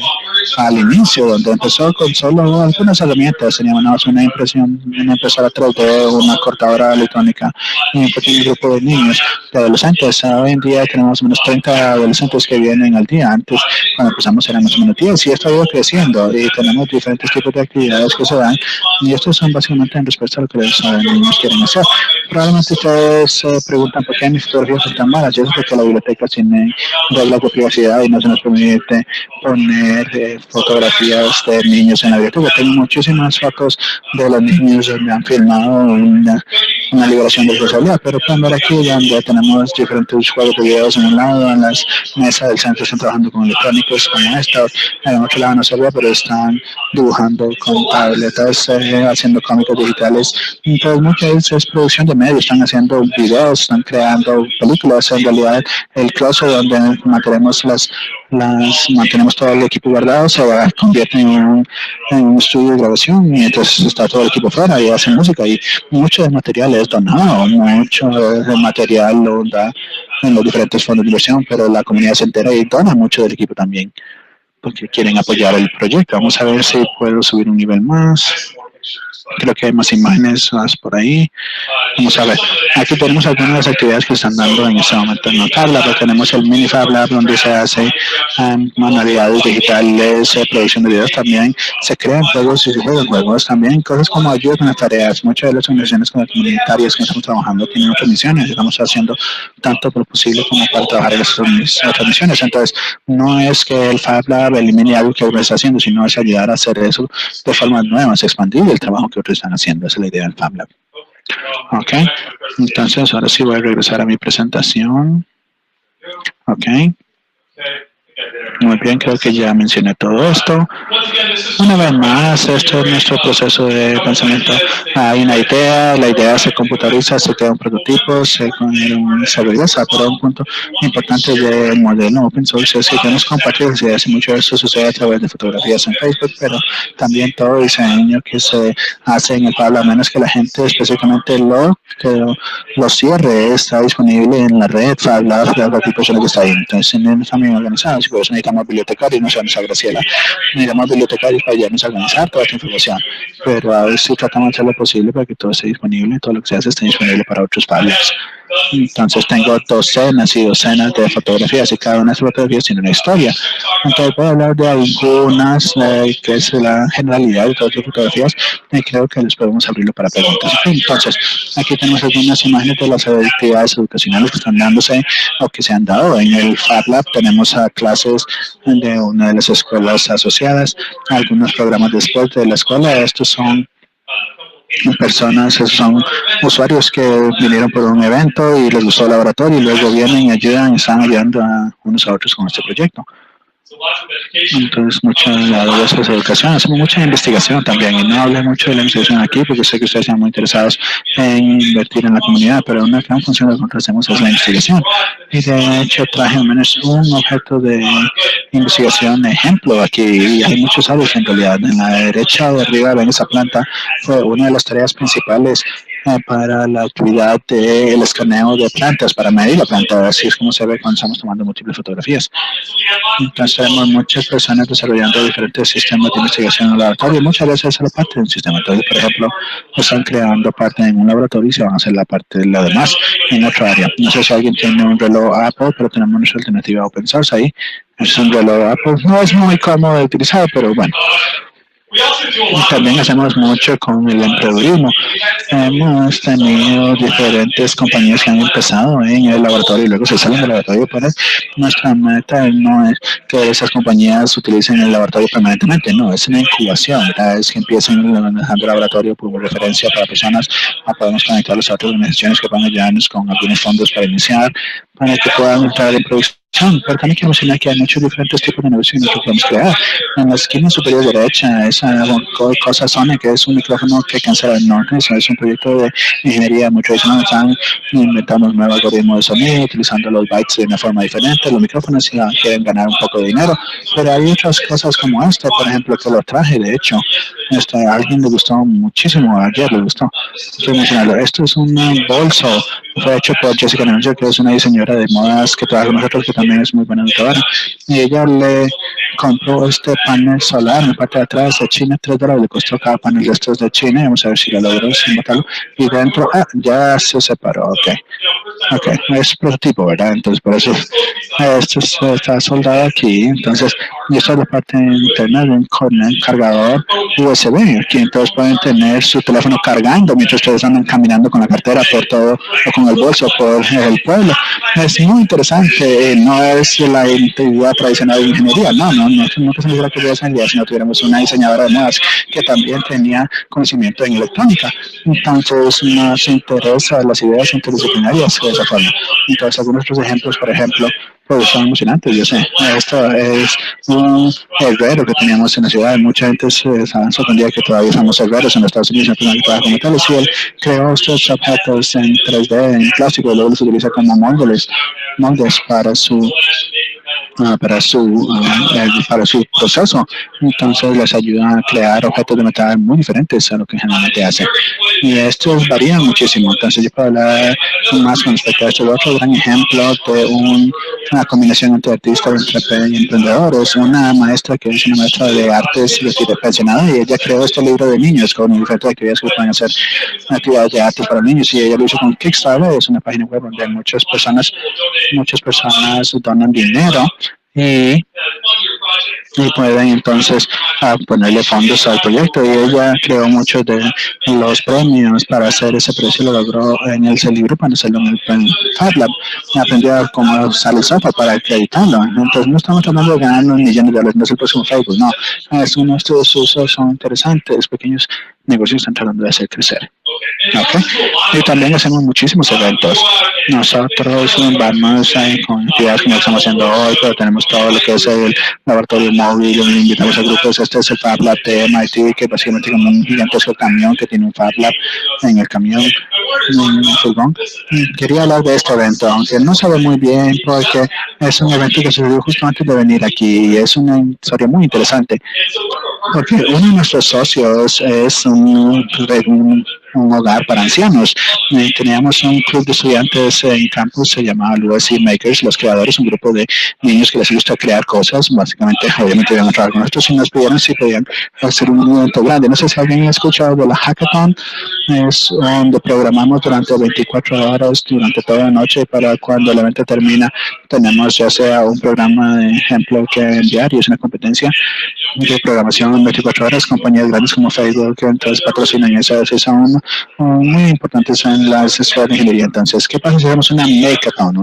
al inicio, donde empezó con solo algunas herramientas. Teníamos una impresión, una impresora 3D, una cortadora electrónica y un pequeño grupo de niños, de adolescentes. Hoy en día tenemos unos 30 adolescentes que vienen al día. Antes, cuando empezamos, eran más o menos 10, y esto ha ido creciendo y tenemos diferentes tipos de actividades que se dan, y estos son básicamente en respuesta a lo que los niños quieren hacer. Probablemente ustedes se preguntan por qué mis fotografías son tan malas, y eso es porque la biblioteca tiene reglas de privacidad y no se nos permite poner fotografías de niños en la biblioteca. Tengo muchísimas fotos de los niños donde han filmado una liberación de responsabilidad. Pero pueden ver aquí donde tenemos diferentes juegos de videos en un lado, en las mesas del centro están trabajando con electrónicos como esta, en otro lado no se ve, pero están dibujando con tabletas, haciendo cómicos digitales. Entonces, muchas es producción de medios, están haciendo videos, están creando películas. En realidad, el closet donde mantenemos todo el equipo guardado se convierte en un estudio de grabación y entonces está todo el equipo fuera y hacen música y mucho del material es donado, mucho del material lo da en los diferentes fondos de inversión, pero la comunidad se entera y dona mucho del equipo también porque quieren apoyar el proyecto. Vamos a ver si puedo subir un nivel más. Creo que hay más imágenes más por ahí. Vamos a ver. Aquí tenemos algunas de las actividades que están dando en este momento en la tabla. Pero tenemos el Mini Fab Lab donde se hace manualidades digitales, producción de videos también. Se crean juegos y se juegan juegos también. Cosas como ayuda con las tareas. Muchas de las organizaciones comunitarias que estamos trabajando tienen otras misiones. Estamos haciendo tanto lo posible como para trabajar en esas otras misiones. Entonces, no es que el Fab Lab elimine algo que uno está haciendo, sino es ayudar a hacer eso de formas nuevas, expandir el trabajo que otros están haciendo. Esa es la idea del Fab Lab. Ok, entonces ahora sí voy a regresar a mi presentación. Ok. Muy bien, creo que ya mencioné todo esto. Una vez más, esto es nuestro proceso de pensamiento. Hay una idea, la idea se computariza, se crea un prototipo, se regresa, pero un punto importante del modelo open source es que tenemos que compartir las ideas y mucho de eso sucede a través de fotografías en Facebook, pero también todo diseño que se hace en el Pablo, a menos que la gente específicamente lo cierre, está disponible en la red, hablar de cualquier persona que está ahí. Entonces, están bien organizados, y por eso necesitamos bibliotecarios, no sabemos a Graciela, necesitamos bibliotecarios para ayudarnos a organizar toda esta información, pero a ver si tratamos de hacer lo posible para que todo esté disponible, todo lo que se hace esté disponible para otros padres. Entonces tengo docenas y docenas de fotografías y cada una de esas fotografías tiene una historia. Entonces voy a hablar de algunas, que es la generalidad de todas las fotografías y creo que les podemos abrirlo para preguntas. Entonces, aquí tenemos algunas imágenes de las actividades educacionales que están dándose o que se han dado. En el Fab Lab tenemos clases de una de las escuelas asociadas, algunos programas de sport de la escuela. Estos son personas, son usuarios que vinieron por un evento y les gustó el laboratorio y luego vienen y ayudan y están ayudando a unos a otros con este proyecto. Entonces, mucha de esa educación, hacemos mucha investigación también, y no hablé mucho de la investigación aquí porque sé que ustedes están muy interesados en invertir en la comunidad, pero una gran función de lo que hacemos es la investigación. Y de hecho traje al menos un objeto de investigación ejemplo aquí, y hay muchos áreas en realidad. En la derecha de arriba ven esa planta, fue una de las tareas principales para la actividad del escaneo de plantas, para medir la planta, así es como se ve cuando estamos tomando múltiples fotografías. Entonces tenemos muchas personas desarrollando diferentes sistemas de investigación en el laboratorio, muchas veces es la parte de un sistema. Entonces, por ejemplo, están creando parte en un laboratorio y se van a hacer la parte de la demás en otra área. No sé si alguien tiene un reloj Apple, pero tenemos nuestra alternativa open source ahí. Es un reloj Apple, no es muy cómodo de utilizar, pero bueno. También hacemos mucho con el emprendedurismo. Hemos tenido diferentes compañías que han empezado en el laboratorio y luego se salen del laboratorio. Pero nuestra meta no es que esas compañías utilicen el laboratorio permanentemente, no, es una incubación, ¿verdad? Es que empiecen manejando el laboratorio como referencia para personas, podemos conectarlos a otras organizaciones que puedan ayudarnos con algunos fondos para iniciar, para que puedan entrar en producción. Pero también quiero mencionar que hay muchos diferentes tipos de negocios que podemos crear. En la esquina superior derecha, esa cosa Sony, que es un micrófono que cancela el norte, eso es un proyecto de ingeniería muy tradicional. Están inventando un nuevo algoritmo de sonido, utilizando los bytes de una forma diferente. Los micrófonos si quieren ganar un poco de dinero, pero hay otras cosas como esta, por ejemplo, que lo traje, de hecho, a alguien le gustó muchísimo, ayer le gustó. Estoy mencionando, esto es un bolso, fue hecho por Jessica Nemanja, que es una diseñadora de modas que trabaja con nosotros, que también es muy buena educadora, y ella le compró este panel solar en la parte de atrás de China, $3 le costó cada panel de estos de China, y vamos a ver si lo logró sin botarlo, y dentro, ya se separó, ok, es prototipo, ¿verdad? Entonces por eso esto está soldado aquí, entonces, y esta es la parte interna de un cargador USB, aquí entonces pueden tener su teléfono cargando mientras ustedes andan caminando con la cartera por todo, o con con el bolso por el pueblo. Es muy interesante, no es la idea tradicional de ingeniería, no significa que hubiera ingeniería, si no tuviéramos una diseñadora de modas que también tenía conocimiento en electrónica. Entonces nos interesa las ideas interdisciplinarias de esa forma. Entonces algunos otros ejemplos, por ejemplo, pues son emocionantes, yo sé. Esto es un herrero que teníamos en la ciudad. Mucha gente se sorprendía que todavía usamos herreros en los Estados Unidos, no que trabaja como tales. Y él creó estos objetos en 3D, en plástico, y luego los utiliza como moldes para su proceso. Entonces les ayuda a crear objetos de metal muy diferentes a lo que generalmente hace. Y estos varían muchísimo. Entonces yo puedo hablar más con respecto a esto. Otro gran ejemplo de una combinación entre artistas y emprendedores. Una maestra que es una maestra de artes pensionada, y ella creó este libro de niños con diferentes actividades que pueden hacer, actividades de arte para niños, y ella lo hizo con Kickstarter. Es una página web donde muchas personas donan dinero y pueden entonces ponerle fondos al proyecto, y ella creó muchos de los premios para hacer ese precio. Lo logró en el libro para hacerlo en FabLab. Aprendió cómo usar el software para acreditarlo. Entonces no estamos tratando de ganar unos millones de dólares, no es el próximo Facebook, no. Nuestros usos son interesantes, pequeños negocios están tratando de hacer crecer. Okay. Y también hacemos muchísimos eventos. Nosotros vamos con actividades como estamos haciendo hoy, pero tenemos todo lo que es el laboratorio móvil, invitamos a grupos. Este es el Fab Lab de MIT, que básicamente es como un gigantesco camión que tiene un Fab Lab en el camión, en un furgón. Quería hablar de este evento, aunque no sabe muy bien, porque es un evento que sucedió justo antes de venir aquí, y es una historia muy interesante, porque uno de nuestros socios es un hogar para ancianos. Teníamos un club de estudiantes en campus, se llamaba USC Makers, los creadores, un grupo de niños que les gusta crear cosas. Básicamente, obviamente, iban a trabajar con nosotros y nos pidieron si podían hacer un evento grande. No sé si alguien ha escuchado de la Hackathon. Es donde programamos durante 24 horas, durante toda la noche, para cuando el evento termina, tenemos ya sea un programa de ejemplo que enviar, y es una competencia de programación en 24 horas. Compañías grandes como Facebook entonces patrocinan eso. Son muy importantes en las escuelas de ingeniería. Entonces, ¿qué pasa si hacemos una Hackathon,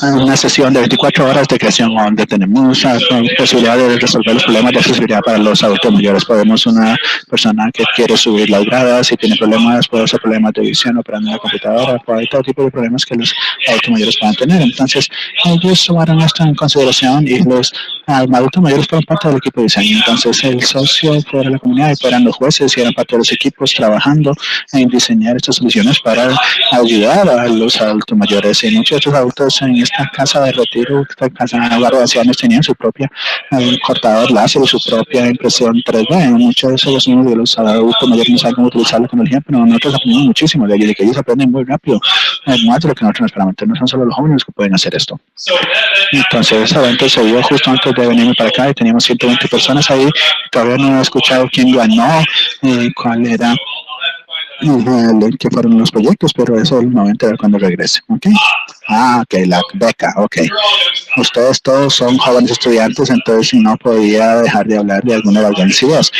una sesión de 24 horas de creación, donde tenemos la posibilidad de resolver los problemas de accesibilidad para los adultos mayores? Podemos una persona que quiere subir las gradas y tiene problemas, puede ser problemas de visión operando en la computadora, puede haber todo tipo de problemas que los adultos mayores puedan tener. Entonces, ellos tomaron esto en consideración, y los adultos mayores fueron parte del equipo de diseño. Entonces, el socio fue de la comunidad, y eran los jueces, y eran parte de los equipos trabajando en diseñar estas soluciones para ayudar a los adultos mayores. Y muchos de estos adultos en esta casa de retiro, esta casa de hogar de ancianos, tenían su propia cortador láser y su propia impresión 3D. Muchos de los adultos mayores no saben cómo utilizar la tecnología, pero nosotros aprendimos muchísimo de ellos, de que ellos aprenden muy rápido, más de lo que nosotros nos esperamos. No son solo los jóvenes que pueden hacer esto. Entonces, ese evento se dio justo antes de venirme para acá, y teníamos 120 personas ahí. Todavía no he escuchado quién ganó, cuál era, que fueron los proyectos, pero eso lo voy a enterar cuando regrese. ¿Okay? Ok, la beca, ok. Ustedes todos son jóvenes estudiantes, entonces no podía dejar de hablar de alguna de las ideas.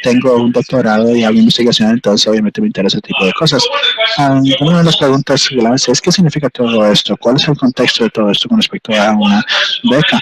Tengo un doctorado y hago investigación, entonces obviamente me interesa ese tipo de cosas. Una de las preguntas claves es: ¿qué significa todo esto? ¿Cuál es el contexto de todo esto con respecto a una beca?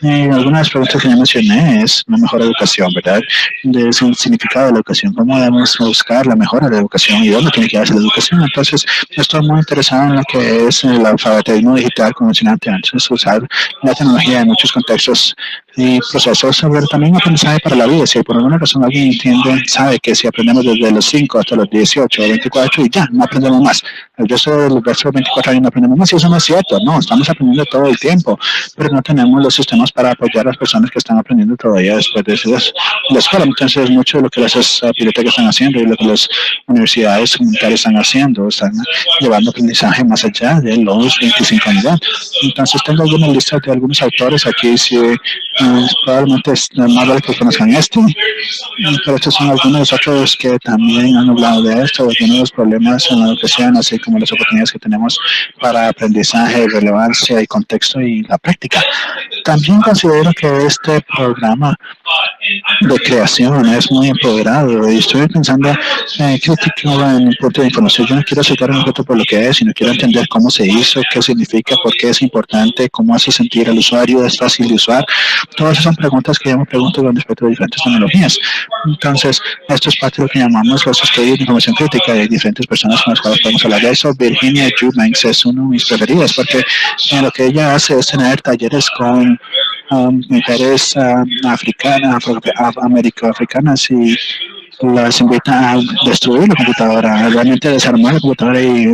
Algunas de las preguntas que ya mencioné es la mejor educación, ¿verdad? Es el significado de la educación, cómo debemos buscar la mejora de la educación y dónde tiene que darse la educación. Entonces, estoy muy interesado en lo que es el alfabetismo digital, como mencioné antes, usar la tecnología en muchos contextos y procesos, pero también aprendizaje para la vida. Si por alguna razón alguien entiende, sabe que si aprendemos desde los 5 hasta los 18 o 24 y ya, no aprendemos más. El resto de los 24 años no aprendemos más, y eso no es cierto. No, estamos aprendiendo todo el tiempo, pero no tenemos los sistemas para apoyar a las personas que están aprendiendo todavía después de la escuela. Entonces, mucho de lo que las bibliotecas están haciendo y lo que las universidades comunitarias están haciendo, están llevando aprendizaje más allá de los 25 años. Entonces, tengo algunas listas de algunos autores aquí, si probablemente es más vale que conozcan pero estos son algunos de los otros que también han hablado de esto, de algunos de los problemas en la educación, así como las oportunidades que tenemos para aprendizaje, relevancia y contexto y la práctica. También considero que este programa de creación, es muy empoderado y estoy pensando crítico en el punto de información. Yo no quiero aceptar un objeto por lo que es, sino quiero entender cómo se hizo, qué significa, por qué es importante, cómo hace sentir al usuario, es fácil de usar. Todas esas son preguntas que yo me pregunto con respecto a diferentes tecnologías. Entonces, esto es parte de lo que llamamos los estudios de información crítica de diferentes personas con las cuales podemos hablar de eso. Virginia Eubanks es uno de mis preferidos porque lo que ella hace es tener talleres con mujeres africanas, americanoafricanas y las invita a destruir la computadora, realmente desarmar la computadora y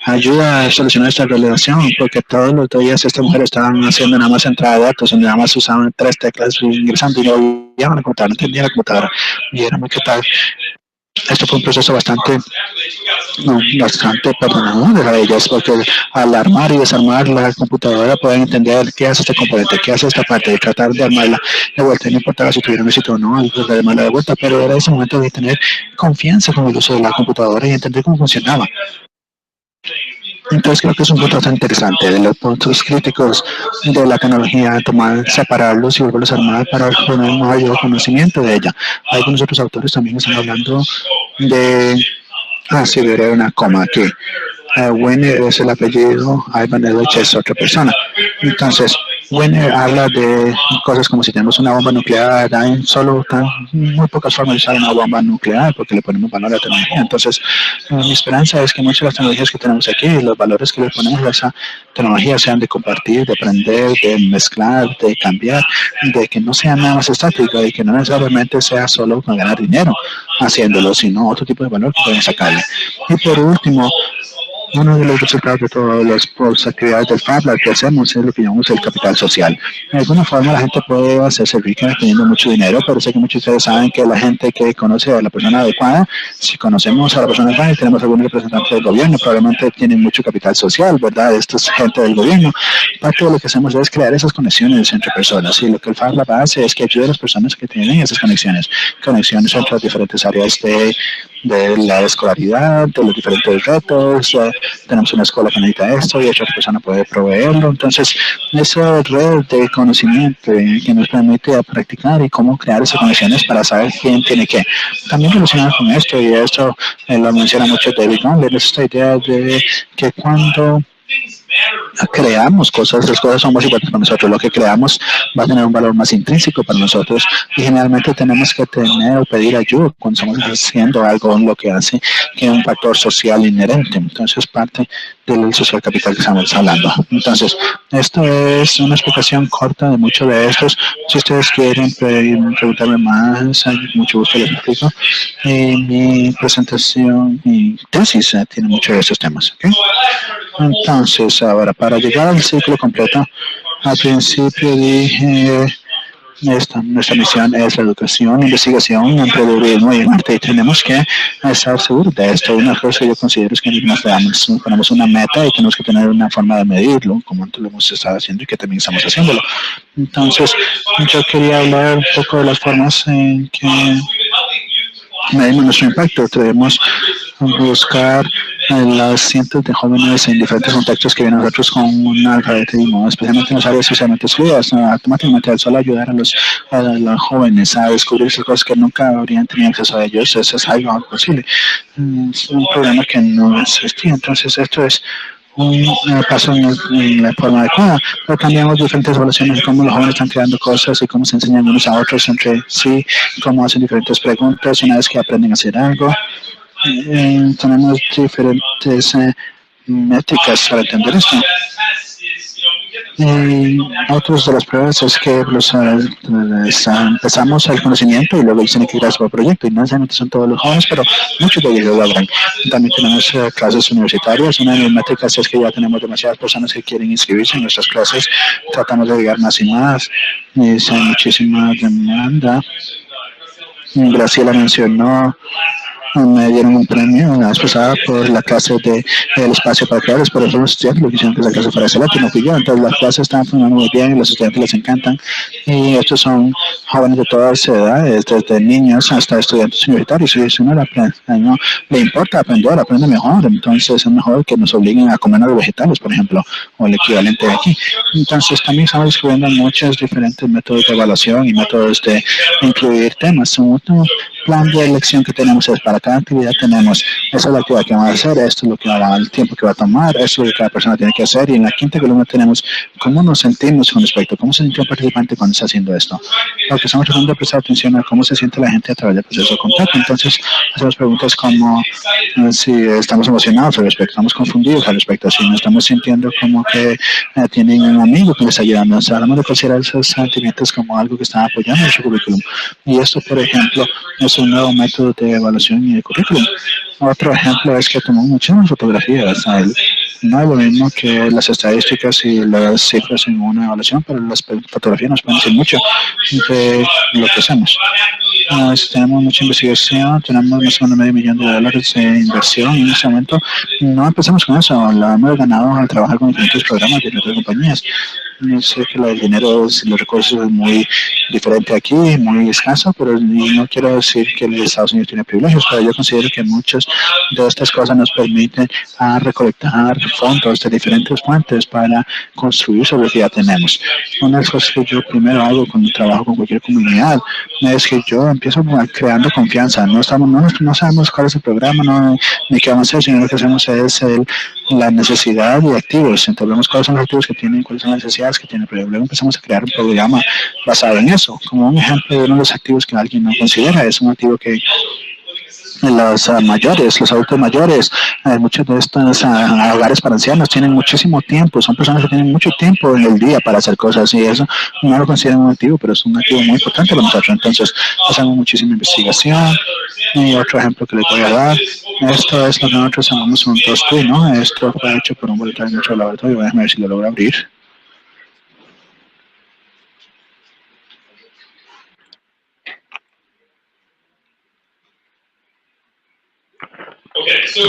ayuda a solucionar esta relación, porque todos los días estas mujeres estaban haciendo nada más entrada de datos, donde nada más usaban 3 teclas ingresando y no veían la computadora, no entendían la computadora y era muy tal. Esto fue un proceso bastante perdonador de ellas, porque al armar y desarmar la computadora pueden entender qué hace este componente, qué hace esta parte, y tratar de armarla de vuelta. No importaba si tuvieron éxito o no, de armarla de vuelta, pero era ese momento de tener confianza con el uso de la computadora y entender cómo funcionaba. Entonces creo que es un punto bastante interesante de los puntos críticos de la tecnología, separarlos y volverlos a armar para poner mayor conocimiento de ella. Algunos otros autores también están hablando de, sí, veré una coma aquí. Winner es el apellido, Ivan Illich es otra persona. Entonces, Winner habla de cosas como si tenemos una bomba nuclear, hay solo muy pocas formas de usar una bomba nuclear porque le ponemos valor a la tecnología. Entonces, mi esperanza es que muchas de las tecnologías que tenemos aquí, los valores que le ponemos a esa tecnología sean de compartir, de aprender, de mezclar, de cambiar, de que no sea nada más estático y que no necesariamente sea solo para ganar dinero haciéndolo, sino otro tipo de valor que podemos sacarle. Y por último, uno de los resultados de todas las actividades del Fab Lab que hacemos es lo que llamamos el capital social. De alguna forma la gente puede hacerse rica teniendo mucho dinero, pero sé que muchos de ustedes saben que la gente que conoce a la persona adecuada, si conocemos a la persona adecuada y tenemos algún representante del gobierno, probablemente tienen mucho capital social, ¿verdad? Esto es gente del gobierno. Parte de lo que hacemos es crear esas conexiones entre personas y lo que el Fab Lab hace es que ayude a las personas que tienen esas conexiones entre las diferentes áreas de la escolaridad, de los diferentes retos, tenemos una escuela que necesita esto y otra persona puede proveerlo. Entonces, esa red de conocimiento que nos permite practicar y cómo crear esas conexiones para saber quién tiene qué. También relacionado con esto, y esto lo menciona mucho David Gundlach, es esta idea de que cuando creamos cosas, las cosas son más importantes para nosotros, lo que creamos va a tener un valor más intrínseco para nosotros y generalmente tenemos que tener o pedir ayuda cuando estamos haciendo algo, lo que hace que es un factor social inherente. Entonces parte del social capital que estamos hablando. Entonces, esto es una explicación corta de muchos de estos. Si ustedes quieren preguntarme más, mucho gusto les explico. Mi presentación, mi tesis tiene muchos de estos temas. ¿Okay? Entonces, ahora, para llegar al ciclo completo, al principio dije, nuestra misión es la educación, investigación, emprendedurismo y el arte. Y tenemos que estar seguros de esto. Una cosa que yo considero es que nos ponemos una meta y tenemos que tener una forma de medirlo, como antes lo hemos estado haciendo y que también estamos haciéndolo. Entonces, yo quería hablar un poco de las formas en que medimos nuestro impacto. Debemos buscar las cientos de jóvenes en diferentes contextos que vienen a nosotros con un alfabetismo, especialmente en las áreas socialmente excluidas. Automáticamente, al solo ayudar a los jóvenes a descubrir esas cosas que nunca habrían tenido acceso a ellos, eso es algo posible. Es un problema que no existía. Entonces, esto es un paso en la forma adecuada, pero también hay diferentes evaluaciones de cómo los jóvenes están creando cosas y cómo se enseñan unos a otros entre sí, cómo hacen diferentes preguntas una vez que aprenden a hacer algo. Tenemos diferentes métricas para entender esto. Y otras de las pruebas es que empezamos el conocimiento y luego dicen que gracias por el proyecto. Y no necesariamente son todos los jóvenes, pero muchos de ellos lo logran. También tenemos clases universitarias. Una de las métricas es que ya tenemos demasiadas personas que quieren inscribirse en nuestras clases. Tratamos de llegar más y más. Hay muchísima demanda. Graciela mencionó Me dieron un premio la vez pasada por la clase de el espacio para creadores, pero los estudiantes lo que hicieron que la clase fuera excelente, no fui yo. Entonces las clases están funcionando muy bien, los estudiantes les encantan y estos son jóvenes de todas edades, desde niños hasta estudiantes universitarios. Y si uno no le importa aprender, aprende mejor. Entonces es mejor que nos obliguen a comer vegetales, por ejemplo, o el equivalente de aquí. Entonces también estamos descubriendo muchos diferentes métodos de evaluación y métodos de incluir temas. Un plan de elección que tenemos es para cada actividad tenemos, esa es la actividad que vamos a hacer, esto es lo que va, el tiempo que va a tomar, esto es lo que cada persona tiene que hacer, y en la quinta columna tenemos cómo nos sentimos con respecto, cómo se sintió un participante cuando está haciendo esto. Lo que estamos tratando de prestar atención a cómo se siente la gente a través del proceso de contacto. Entonces hacemos preguntas como si estamos emocionados al respecto, estamos confundidos al respecto, si nos estamos sintiendo como que tienen un amigo que les está ayudando. O sea, hablamos de considerar esos sentimientos como algo que está apoyando en su currículum. Y esto, por ejemplo, es un nuevo método de evaluación y de currículum. Otro ejemplo es que tomamos muchísimas fotografías. No es lo mismo que las estadísticas y las cifras en una evaluación, pero las fotografías nos pueden decir mucho de lo que hacemos. Tenemos mucha investigación, tenemos más o menos $500,000 de inversión y en este momento no empezamos con eso, la hemos ganado al trabajar con diferentes programas de diferentes compañías. Yo sé que el dinero, los recursos es muy diferente aquí, muy escaso, pero no quiero decir que los Estados Unidos tiene privilegios, pero yo considero que muchas de estas cosas nos permiten recolectar fondos de diferentes fuentes para construir sobre lo que ya tenemos. Una de las cosas que yo primero hago cuando trabajo con cualquier comunidad es que yo empiezo creando confianza. No sabemos cuál es el programa, ni qué vamos a hacer, sino lo que hacemos es la necesidad de activos. Entonces vemos cuáles son los activos que tienen, cuáles son las necesidades que tienen, pero luego empezamos a crear un programa basado en eso. Como un ejemplo de uno de los activos que alguien no considera, es un activo que los mayores, los adultos mayores, muchos de estos hogares para ancianos tienen muchísimo tiempo, son personas que tienen mucho tiempo en el día para hacer cosas y eso no lo consideran un activo, pero es un activo muy importante para nosotros. Entonces hacemos muchísima investigación. Y otro ejemplo que les voy a dar, esto es lo que nosotros llamamos un toast-free, ¿no? Esto fue hecho por un voluntario en nuestro laboratorio. Déjame ver si lo logro abrir.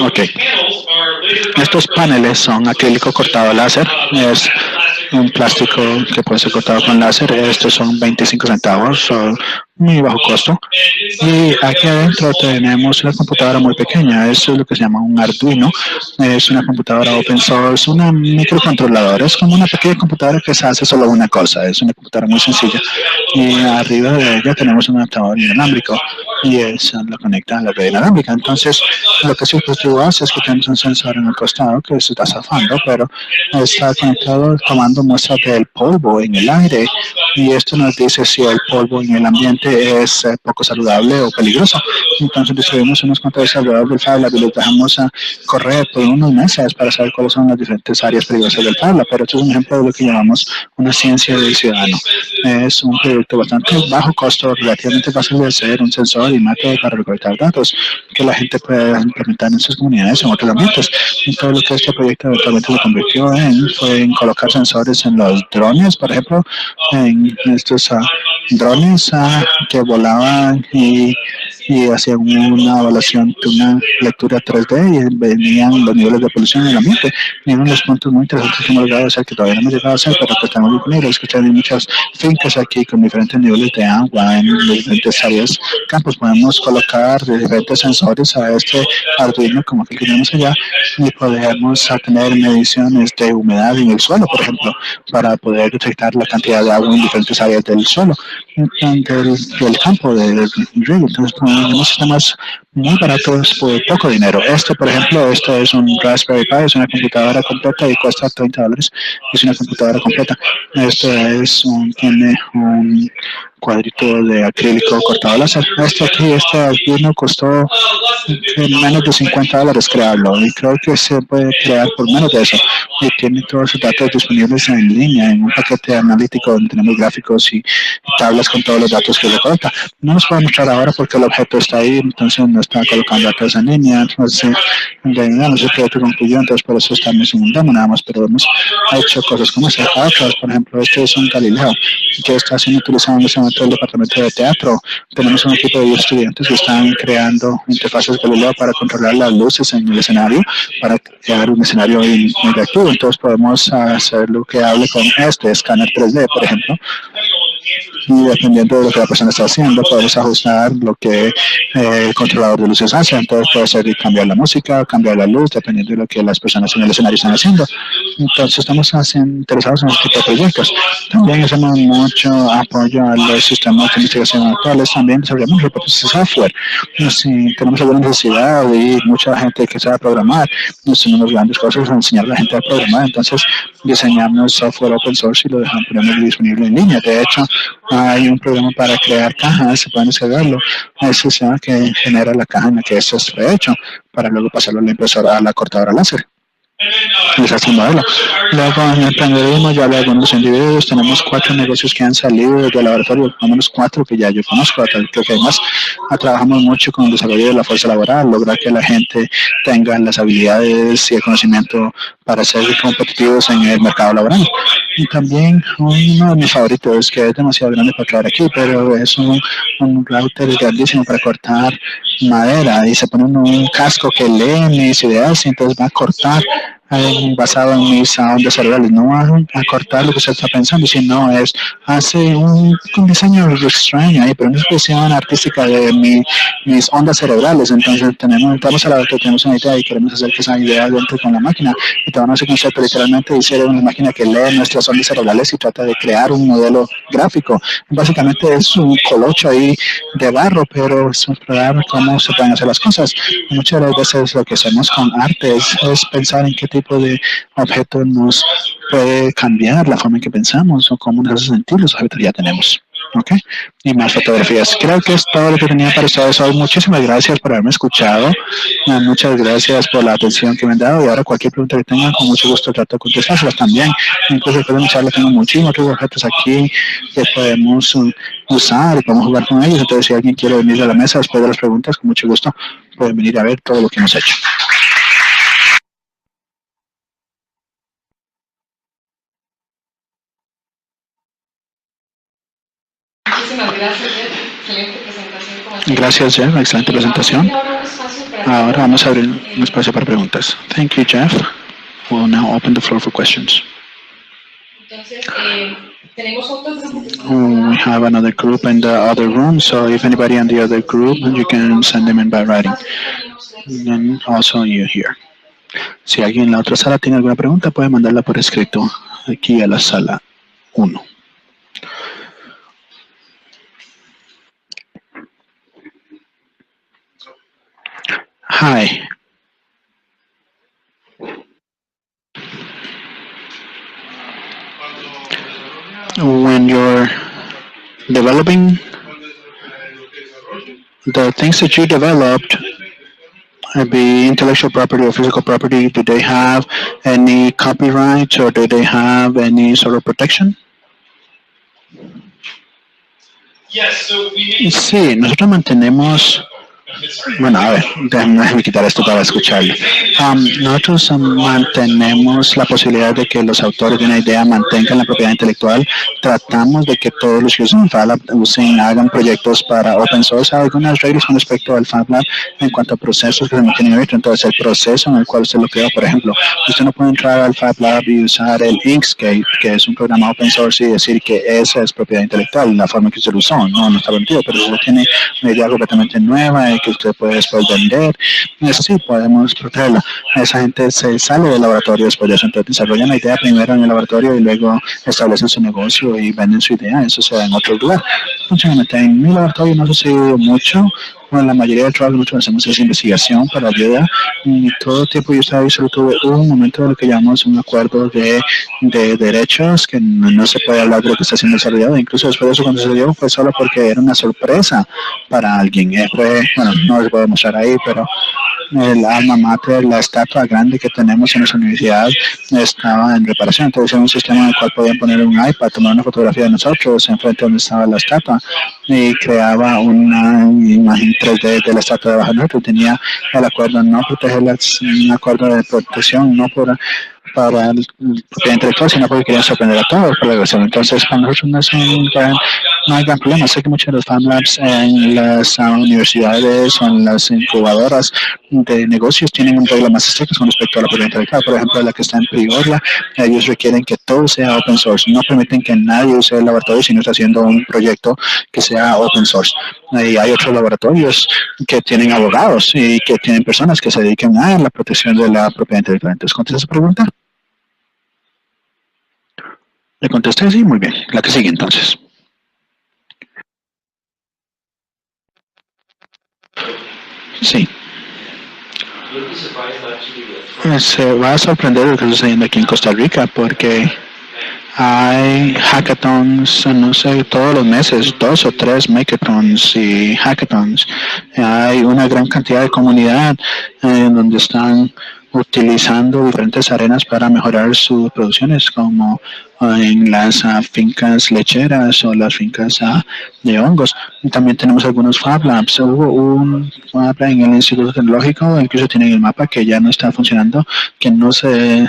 Ok, estos paneles son acrílico cortado láser, es un plástico que puede ser cortado con láser. Estos son 25 centavos, son muy bajo costo. Y aquí adentro tenemos una computadora muy pequeña, eso es lo que se llama un Arduino, es una computadora open source, una microcontroladora, es como una pequeña computadora que se hace solo una cosa, es una computadora muy sencilla. Y arriba de ella tenemos un adaptador inalámbrico y eso lo conecta a la red inalámbrica. Entonces, lo que el dispositivo hace es que tenemos un sensor en el costado que se está zafando, pero está conectado tomando muestras del polvo en el aire, y esto nos dice si el polvo en el ambiente es poco saludable o peligroso. Entonces distribuimos unos cuantos alrededor del Fab Lab y los dejamos a correr por unos meses para saber cuáles son las diferentes áreas peligrosas del Fab Lab. Pero esto es un ejemplo de lo que llamamos una ciencia del ciudadano. Es un producto bastante bajo costo, relativamente fácil de hacer, un sensor y método para recolectar datos que la gente puede implementar en sus comunidades, en otros ambientes. Y todo lo que este proyecto eventualmente lo convirtió en fue en colocar sensores en los drones, por ejemplo, en estos drones que volaban y hacían una evaluación de una lectura 3D y venían los niveles de polución en el ambiente. Y uno de los puntos muy interesantes que hemos logrado hacer, que todavía no hemos llegado a hacer, pero que estamos disponibles, es que hay muchas fincas aquí con diferentes niveles de agua en diferentes áreas, campos. Podemos colocar diferentes sensores a este Arduino como el que tenemos allá y podemos tener mediciones de humedad en el suelo, por ejemplo, para poder detectar la cantidad de agua en diferentes áreas del suelo, del campo, del riego. Entonces, tenemos sistemas muy baratos por poco dinero. Este, por ejemplo, esto es un Raspberry Pi, es una computadora completa y cuesta $30. Es una computadora completa. Esto tiene un cuadrito de acrílico cortado láser. Este Arduino costó menos de $50 crearlo, y creo que se puede crear por menos de eso. Y tiene todos sus datos disponibles en línea, en un paquete analítico donde tenemos gráficos y tablas con todos los datos que recolecta. No nos puedo mostrar ahora porque el objeto está ahí, entonces está colocando datos en línea. Entonces, ese proyecto concluyó, entonces por eso estamos en un demo nada más, pero hemos hecho cosas como esta. Otras, por ejemplo, este es un Galileo que está siendo utilizado en este momento el departamento de teatro. Tenemos un equipo de estudiantes que están creando interfaces Galileo para controlar las luces en el escenario, para crear un escenario interactivo. Entonces podemos hacer lo que hable con este escáner 3D, por ejemplo, y dependiendo de lo que la persona está haciendo, podemos ajustar lo que el controlador de luces hace. Entonces puede ser cambiar la música, cambiar la luz, dependiendo de lo que las personas en el escenario están haciendo. Entonces estamos interesados en este tipo de proyectos. También hacemos mucho apoyo a los sistemas de investigación actuales. También desarrollamos reportes de software. Si tenemos alguna necesidad y mucha gente que sabe programar, nos tenemos grandes cosas para enseñar a la gente a programar. Entonces diseñamos software open source y lo ponemos disponible en línea. De hecho, hay un programa para crear cajas, se pueden descargarlo. Es el sistema que genera la caja en la que esto fue hecho, para luego pasarlo a la impresora, a la cortadora láser. Ese es un modelo. Luego en el emprendedurismo ya hablé de algunos individuos, tenemos 4 negocios que han salido del laboratorio, por lo menos 4 que ya yo conozco, creo que hay más. Trabajamos mucho con el desarrollo de la fuerza laboral, lograr que la gente tenga las habilidades y el conocimiento para ser competitivos en el mercado laboral. Y también uno de mis favoritos, que es demasiado grande para quedar aquí, pero es un router grandísimo para cortar madera, y se pone un casco que lee mis ideas y entonces va a cortar basado en mis ondas cerebrales. No va a cortar lo que usted está pensando, sino hace un diseño extraño ahí, pero una expresión artística de mis ondas cerebrales. Entonces estamos a la vez que tenemos una idea y queremos hacer que esa idea entre con la máquina, y tomamos ese concepto literalmente y ser una máquina que lee nuestras ondas cerebrales y trata de crear un modelo gráfico. Básicamente es un colocho ahí de barro, pero es explorar cómo se pueden hacer las cosas. Y muchas de las veces lo que hacemos con arte es pensar en qué tipo de objeto nos puede cambiar la forma en que pensamos o cómo nos hace sentir los objetos que ya tenemos. ¿Ok? Y más fotografías. Creo que es todo lo que tenía para ustedes hoy. Muchísimas gracias por haberme escuchado. Muchas gracias por la atención que me han dado. Y ahora cualquier pregunta que tengan, con mucho gusto trato de contestárselas también. Incluso después de mi charla tengo muchísimos otros objetos aquí que podemos usar y podemos jugar con ellos. Entonces, si alguien quiere venir a la mesa después de las preguntas, con mucho gusto pueden venir a ver todo lo que hemos hecho. Muchísimas gracias, Jeff. Excelente presentación. Gracias, Jeff. Excelente presentación. Ahora vamos a abrir un espacio para preguntas. Thank you, Jeff. We'll now open the floor for questions. Entonces, tenemos otro grupo. We have another group in the other room, so if anybody in the other group, you can send them in by writing. And also you here. Si alguien en la otra sala tiene alguna pregunta, puede mandarla por escrito aquí a la sala 1. Hi. When you're developing the things that you developed, be intellectual property or physical property, do they have any copyright or do they have any sort of protection? Sí, nosotros mantenemos. Bueno, a ver, déjame quitar esto para escucharlo. Nosotros mantenemos la posibilidad de que los autores de una idea mantengan la propiedad intelectual. Tratamos de que todos los que usen FabLab hagan proyectos para open source. Hay algunas reglas con respecto al FabLab en cuanto a procesos que se mantienen abiertos. Entonces, el proceso en el cual usted lo crea, por ejemplo, usted no puede entrar al FabLab y usar el Inkscape, que es un programa open source, y decir que esa es propiedad intelectual, la forma que usted lo usó. No está permitido, pero si usted tiene una idea completamente nueva que usted puede después vender, eso sí, podemos protegerla. Esa gente se sale del laboratorio después de eso, entonces desarrollan la idea primero en el laboratorio y luego establecen su negocio y venden su idea, eso se da en otro lugar. Funcionalmente, en mi laboratorio no ha sucedido mucho. Bueno, la mayoría del trabajo que nosotros hacemos es investigación para ayuda, y todo el tiempo yo estaba ahí, solo tuve un momento de lo que llamamos un acuerdo de derechos, que no se puede hablar de lo que está siendo desarrollado. Incluso después de eso, cuando se dio, fue solo porque era una sorpresa para alguien. Bueno, no se puede mostrar ahí, pero el alma mater, la estatua grande que tenemos en nuestra universidad estaba en reparación. Entonces era un sistema en el cual podían poner un iPad, tomar una fotografía de nosotros enfrente donde estaba la estatua y creaba una imagen 3D de la estatua debajo de nosotros. Tenía el acuerdo no proteger un acuerdo de protección, no por para el propiedad intelectual, sino porque querían sorprender a todos por la relación. Entonces, para nosotros no hay gran problema. Sé que muchos de los Fab Labs en las universidades o en las incubadoras de negocios tienen un regla más estricto con respecto a la propiedad intelectual. Por ejemplo, la que está en Priorla, ellos requieren que todo sea open source. No permiten que nadie use el laboratorio si no está haciendo un proyecto que sea open source. Y hay otros laboratorios que tienen abogados y que tienen personas que se dedican a la protección de la propiedad intelectual. Entonces, ¿contesta esa pregunta? Le contesté sí, muy bien. La que sigue entonces. Sí. Se va a sorprender lo que está sucediendo aquí en Costa Rica porque hay hackathons, no sé, todos los meses, 2 o 3 makeathons y hackathons. Hay una gran cantidad de comunidad donde están utilizando diferentes arenas para mejorar sus producciones, como en las fincas lecheras o las fincas de hongos. Y también tenemos algunos Fab Labs. Hubo un Fab Lab en el Instituto Tecnológico, incluso tienen el mapa que ya no está funcionando, que no se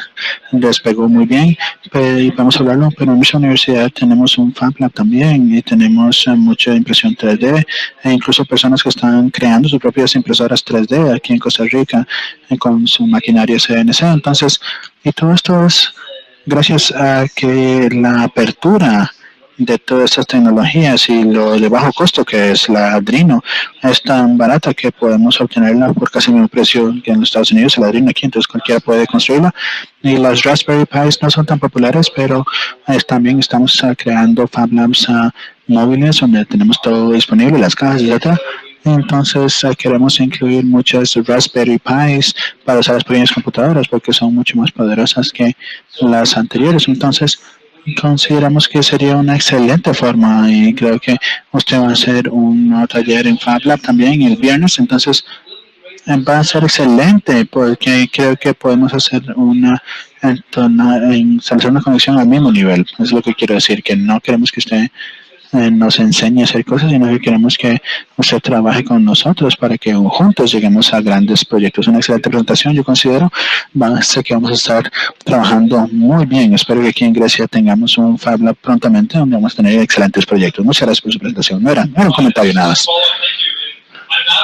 despegó muy bien, y podemos hablarlo, pero en nuestra universidad tenemos un Fab Lab también y tenemos mucha impresión 3D e incluso personas que están creando sus propias impresoras 3D aquí en Costa Rica con su maquinaria CNC. Entonces, y todo esto es gracias a que la apertura de todas estas tecnologías y lo de bajo costo que es la Adreno es tan barata que podemos obtenerla por casi el mismo precio que en los Estados Unidos, la Adreno aquí, entonces cualquiera puede construirla. Y las Raspberry Pis no son tan populares, pero también estamos creando Fab Labs móviles donde tenemos todo disponible, las cajas, etcétera. Entonces queremos incluir muchas Raspberry Pis para usar las pequeñas computadoras porque son mucho más poderosas que las anteriores. Entonces consideramos que sería una excelente forma y creo que usted va a hacer un taller en Fab Lab también el viernes. Entonces va a ser excelente porque creo que podemos hacer establecer una conexión al mismo nivel. Es lo que quiero decir, que no queremos que usted nos enseñe a hacer cosas, sino que queremos que usted trabaje con nosotros para que juntos lleguemos a grandes proyectos. Una excelente presentación, yo considero. Sé que vamos a estar trabajando muy bien. Espero que aquí en Grecia tengamos un Fab Lab prontamente donde vamos a tener excelentes proyectos. Muchas gracias por su presentación. No era un comentario nada más.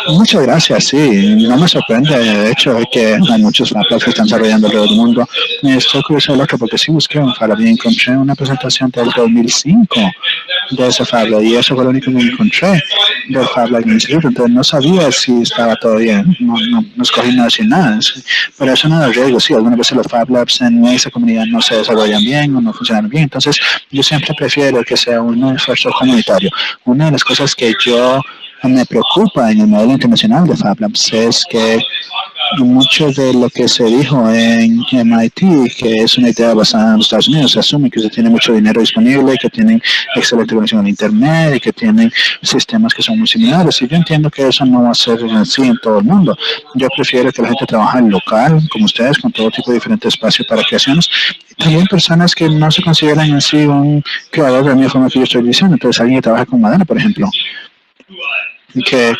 Muchas gracias, sí, no me sorprende de hecho que hay muchos mapas que están desarrollando alrededor del mundo. Estoy curioso del otro porque sí busqué un Fab y encontré una presentación del 2005 de ese Fab y eso fue lo único que encontré del Fab en el instituto, entonces no sabía si estaba todo bien, no escogí nada sin nada, sí. Pero eso no es riesgo, sí, algunas veces los Fab Labs en esa comunidad no se desarrollan bien o no funcionan bien, entonces yo siempre prefiero que sea un esfuerzo comunitario. Una de las cosas que yo me preocupa en el modelo internacional de Fab Labs es que mucho de lo que se dijo en MIT, que es una idea basada en los Estados Unidos, se asume que se tiene mucho dinero disponible, que tienen excelente conexión a Internet y que tienen sistemas que son muy similares. Y yo entiendo que eso no va a ser así en todo el mundo. Yo prefiero que la gente trabaje en local, como ustedes, con todo tipo de diferentes espacios para creaciones. Y también personas que no se consideran en sí un creador de la misma forma que yo estoy diciendo. Entonces, alguien que trabaja con madera, por ejemplo, que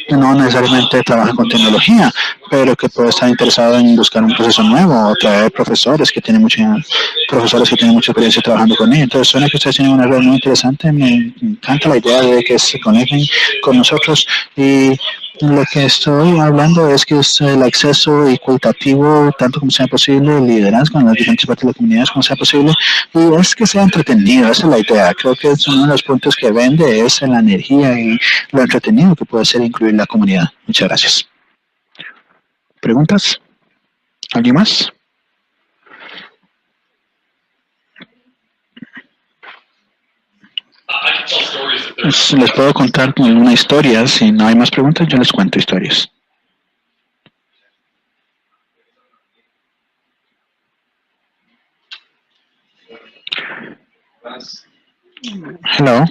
no necesariamente trabaja con tecnología, pero que puede estar interesado en buscar un proceso nuevo o traer profesores que tienen mucha experiencia trabajando con ellos. Entonces suena que ustedes tienen una red muy interesante. Me encanta la idea de que se conecten con nosotros y lo que estoy hablando es que es el acceso equitativo, tanto como sea posible, el liderazgo en las diferentes partes de la comunidad como sea posible, y es que sea entretenido, esa es la idea. Creo que es uno de los puntos que vende, es la energía y lo entretenido que puede ser incluir la comunidad. Muchas gracias. ¿Preguntas? ¿Alguien más? Les puedo contar una historia. Si no hay más preguntas, yo les cuento historias. Hello.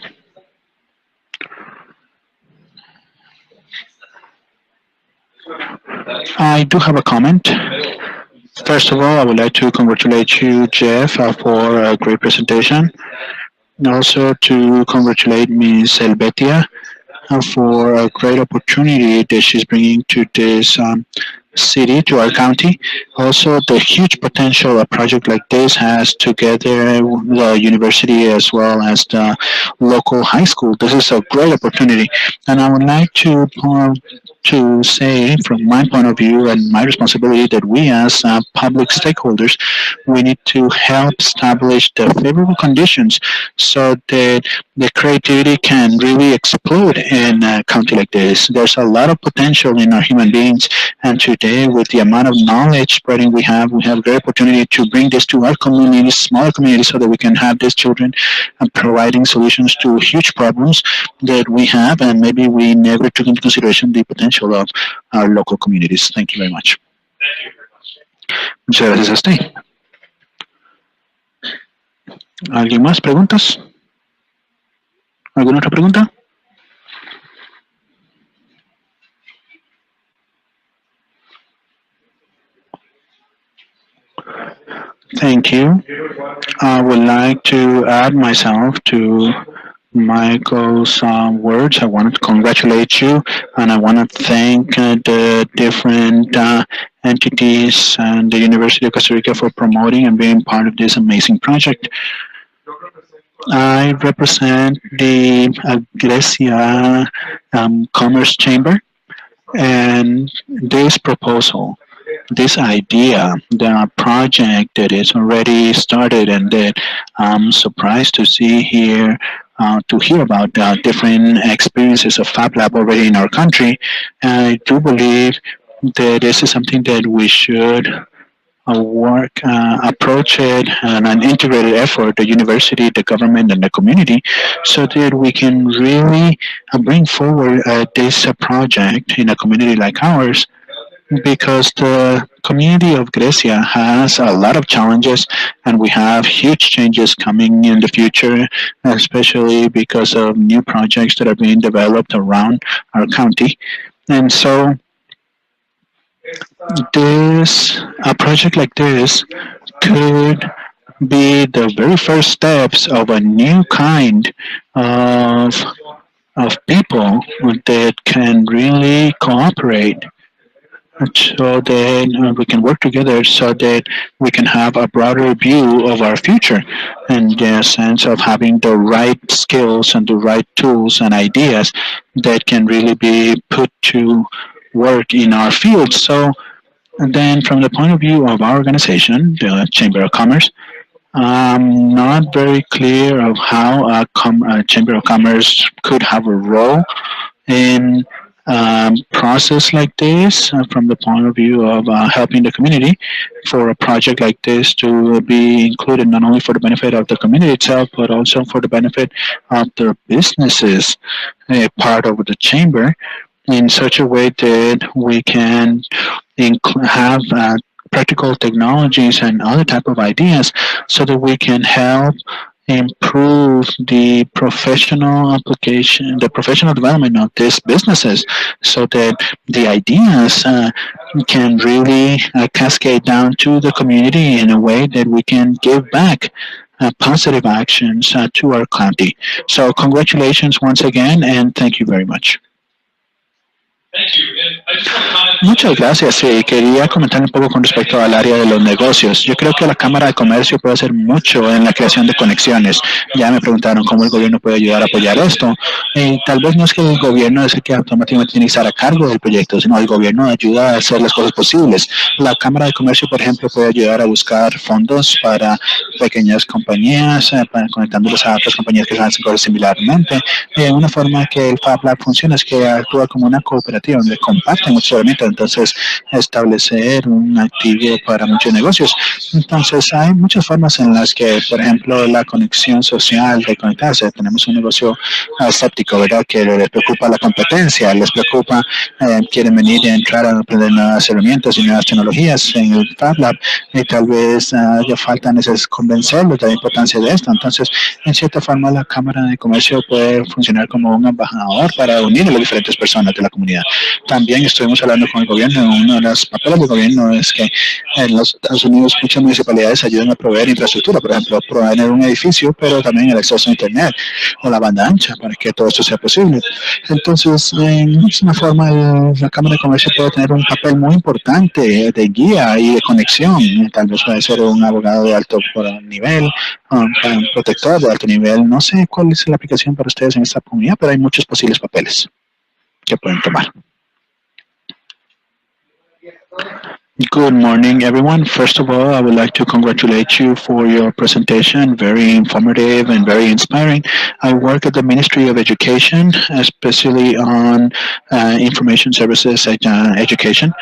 I do have a comment. First of all, I would like to congratulate you, Jeff, for a great presentation. And also to congratulate Ms. Helvetia for a great opportunity that she's bringing to this city, to our county. Also, the huge potential a project like this has together the university as well as the local high school. This is a great opportunity, and I would like to say from my point of view and my responsibility that we as public stakeholders, we need to help establish the favorable conditions so that the creativity can really explode in a county like this. There's a lot of potential in our human beings, and today, with the amount of knowledge spreading we have a great opportunity to bring this to our communities, smaller communities, so that we can have these children and providing solutions to huge problems that we have, and maybe we never took into consideration the potential of our local communities. Thank you very much. Muchas gracias a usted. ¿Alguien más? ¿Preguntas? ¿Alguna otra pregunta? Thank you. I would like to add myself to Michael's words. I want to congratulate you, and I want to thank the different entities and the University of Costa Rica for promoting and being part of this amazing project. I represent the Grecia Commerce Chamber, and this proposal, this idea, the project that is already started and that I'm surprised to see here, to hear about the different experiences of Fab Lab already in our country. I do believe that this is something that we should approach it and an integrated effort, the university, the government, and the community, so that we can really bring forward this project in a community like ours, because the community of Grecia has a lot of challenges and we have huge changes coming in the future, especially because of new projects that are being developed around our county. And so a project like this could be the very first steps of a new kind of people that can really cooperate, so that we can work together, so that we can have a broader view of our future, and the sense of having the right skills and the right tools and ideas that can really be put to work in our field. So then, from the point of view of our organization, the Chamber of Commerce, I'm not very clear of how a Chamber of Commerce could have a role in process like this, from the point of view of helping the community, for a project like this to be included not only for the benefit of the community itself, but also for the benefit of the businesses, part of the chamber, in such a way that we can have practical technologies and other type of ideas, so that we can help improve the professional application, the professional development of these businesses, so that the ideas can really cascade down to the community in a way that we can give back positive actions to our county. So congratulations once again, and thank you very much. Muchas gracias. Quería comentar un poco con respecto al área de los negocios. Yo creo que la Cámara de Comercio puede hacer mucho en la creación de conexiones. Ya me preguntaron cómo el gobierno puede ayudar a apoyar esto. Tal vez no es que el gobierno es el que automáticamente tiene que estar a cargo del proyecto, sino el gobierno ayuda a hacer las cosas posibles. La Cámara de Comercio, por ejemplo, puede ayudar a buscar fondos para pequeñas compañías, conectándolos a otras compañías que hacen cosas similarmente. Una forma que el Fab Lab funciona es que actúa como una cooperativa donde comparten muchos elementos, entonces establecer un activo para muchos negocios. Entonces hay muchas formas en las que, por ejemplo, la conexión social de conectarse. Tenemos un negocio escéptico, ¿verdad?, que les preocupa la competencia, les preocupa, quieren venir y entrar a aprender nuevas herramientas y nuevas tecnologías en el Fab Lab, y tal vez haya falta convencerlos de la importancia de esto. Entonces, en cierta forma, la Cámara de Comercio puede funcionar como un embajador para unir a las diferentes personas de la comunidad. También estuvimos hablando con el gobierno. Uno de los papeles del gobierno es que en los Estados Unidos muchas municipalidades ayudan a proveer infraestructura, por ejemplo, proveer un edificio, pero también el acceso a Internet o la banda ancha para que todo esto sea posible. Entonces, es una forma, la Cámara de Comercio puede tener un papel muy importante de guía y de conexión. Tal vez puede ser un abogado de alto nivel, un protector de alto nivel. No sé cuál es la aplicación para ustedes en esta comunidad, pero hay muchos posibles papeles que pueden tomar. Good morning, everyone. First of all, I would like to congratulate you for your presentation. Very informative and very inspiring. I work at the Ministry of Education, especially on information services education.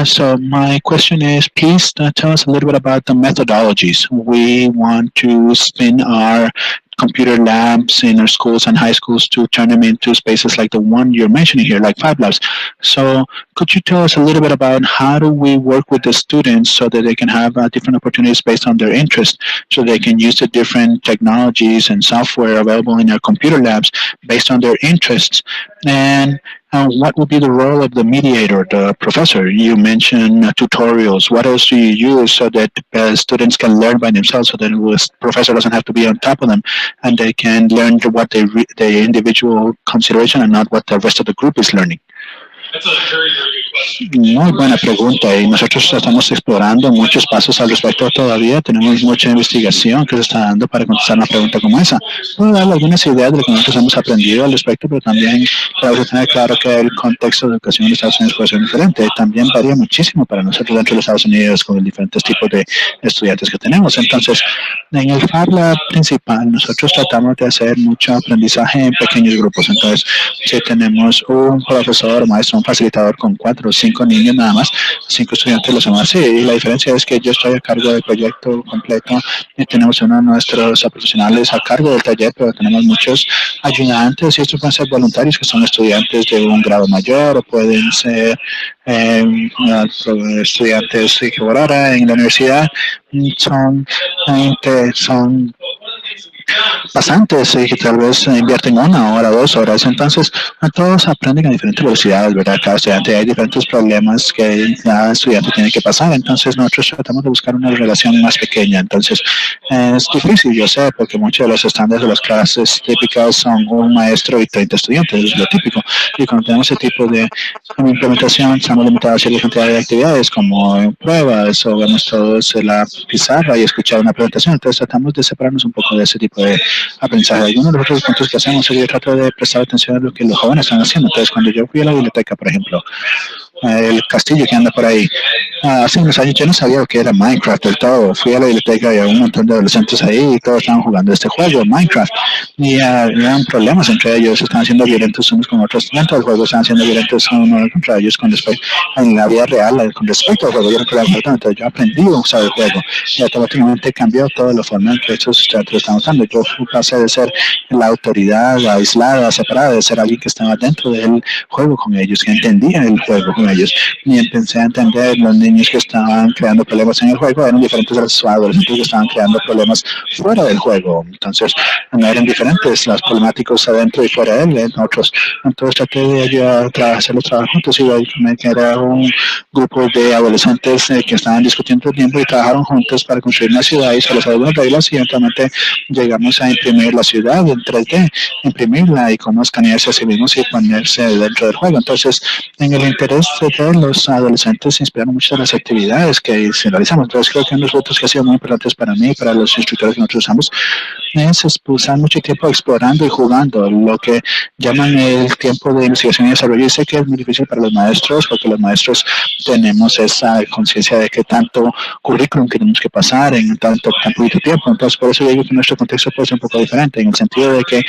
So my question is, please tell us a little bit about the methodologies. We want to spin our computer labs in our schools and high schools to turn them into spaces like the one you're mentioning here, like Fab Labs. So could you tell us a little bit about how do we work with the students so that they can have different opportunities based on their interest, so they can use the different technologies and software available in our computer labs based on their interests? And what would be the role of the mediator, the professor? You mentioned tutorials. What else do you use so that students can learn by themselves, so that the professor doesn't have to be on top of them, and they can learn what their individual consideration and not what the rest of the group is learning? Muy buena pregunta, y nosotros estamos explorando muchos pasos al respecto todavía. Tenemos mucha investigación que se está dando para contestar una pregunta como esa. Puedo darle algunas ideas de lo que nosotros hemos aprendido al respecto, pero también para que tener claro que el contexto de educación en Estados Unidos puede ser diferente. También varía muchísimo para nosotros dentro de los Estados Unidos con los diferentes tipos de estudiantes que tenemos. Entonces, en el Fab Lab principal, nosotros tratamos de hacer mucho aprendizaje en pequeños grupos. Entonces, si tenemos un profesor, maestro, un facilitador con 4 o 5 niños nada más, 5 estudiantes lo hacemos así. Y la diferencia es que yo estoy a cargo del proyecto completo y tenemos uno de nuestros profesionales a cargo del taller, pero tenemos muchos ayudantes, y estos pueden ser voluntarios que son estudiantes de un grado mayor, o pueden ser estudiantes que por ahora en la universidad son pasantes que tal vez invierten 1 hora, 2 horas. Entonces, todos aprenden a diferentes velocidades, ¿verdad? Cada estudiante, hay diferentes problemas que cada estudiante tiene que pasar. Entonces, nosotros tratamos de buscar una relación más pequeña. Entonces, es difícil, yo sé, porque muchos de los estándares de las clases típicas son un maestro y 30 estudiantes, es lo típico. Y cuando tenemos ese tipo de implementación, estamos limitados a cierta cantidad de actividades, como pruebas, o vemos todos en la pizarra y escuchar una presentación. Entonces, tratamos de separarnos un poco de ese tipo de aprendizaje. Algunos de los otros puntos que hacemos es que yo trato de prestar atención a lo que los jóvenes están haciendo. Entonces, cuando yo fui a la biblioteca, por ejemplo, el castillo que anda por ahí, hace unos años yo no sabía lo que era Minecraft del todo. Fui a la biblioteca y había un montón de adolescentes ahí y todos estaban jugando este juego, Minecraft, y habían problemas entre ellos, estaban siendo violentos unos con otros dentro del juego, estaban siendo violentos unos contra ellos con respecto en la vida real, con respecto al juego. Yo no quería jugar tanto, entonces yo aprendí a usar el juego y automáticamente cambió toda la forma en que estos estudiantes lo están usando. Yo pasé de ser la autoridad aislada, separada, de ser alguien que estaba dentro del juego con ellos, que entendía el juego con ellos, y empecé a entender los niños que estaban creando problemas en el juego eran diferentes a los adolescentes que estaban creando problemas fuera del juego. Entonces, no eran diferentes los problemáticos adentro y fuera de él, en otros. Entonces, traté de ayudar a hacer los trabajos juntos, y que era un grupo de adolescentes que estaban discutiendo el tiempo y trabajaron juntos para construir una ciudad y solo algunas reglas, y eventualmente llegamos a imprimir la ciudad en 3D, imprimirla y cómo escanearse a sí mismos y ponerse dentro del juego. Entonces, en el interés de los adolescentes se inspiraron mucho de las actividades que se realizamos. Entonces, creo que uno de los retos que ha sido muy importantes para mí y para los instructores que nosotros usamos es pasar mucho tiempo explorando y jugando, lo que llaman el tiempo de investigación y desarrollo. Y sé que es muy difícil para los maestros, porque los maestros tenemos esa conciencia de que tanto currículum que tenemos que pasar en tan poquito tiempo. Entonces, por eso digo que nuestro contexto puede ser un poco diferente, en el sentido de que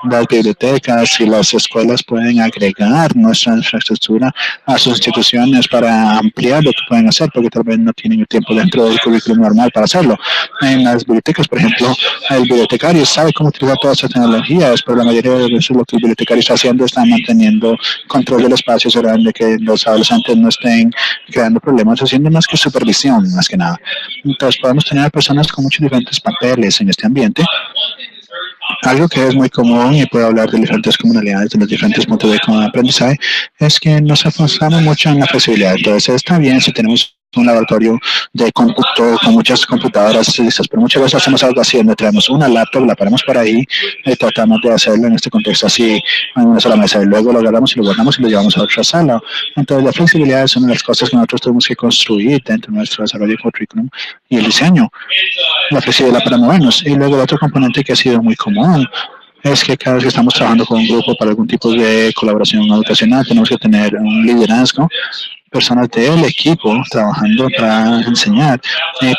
las bibliotecas y las escuelas pueden agregar nuestra infraestructura a sus instituciones para ampliar lo que pueden hacer, porque tal vez no tienen el tiempo dentro del currículum normal para hacerlo. En las bibliotecas, por ejemplo, el bibliotecario sabe cómo utilizar todas estas tecnologías, pero la mayoría de veces lo que el bibliotecario está haciendo está manteniendo control del espacio, asegurando que los adolescentes no estén creando problemas, haciendo más que supervisión, más que nada. Entonces, podemos tener personas con muchos diferentes papeles en este ambiente, Algo que es muy común y puedo hablar de diferentes comunidades, de los diferentes puntos de aprendizaje, es que nos esforzamos mucho en la flexibilidad. Entonces, está bien si tenemos un laboratorio de cómputo con muchas computadoras listas, pero muchas veces hacemos algo así, donde traemos una laptop, la ponemos por ahí y tratamos de hacerlo en este contexto así, en una sola mesa, y luego lo agarramos y lo guardamos y lo llevamos a otra sala. Entonces, la flexibilidad es una de las cosas que nosotros tenemos que construir dentro de nuestro desarrollo de currículum y el diseño, la flexibilidad para movernos. Y luego el otro componente que ha sido muy común es que cada vez que estamos trabajando con un grupo para algún tipo de colaboración educacional, tenemos que tener un liderazgo, personas del equipo trabajando para enseñar,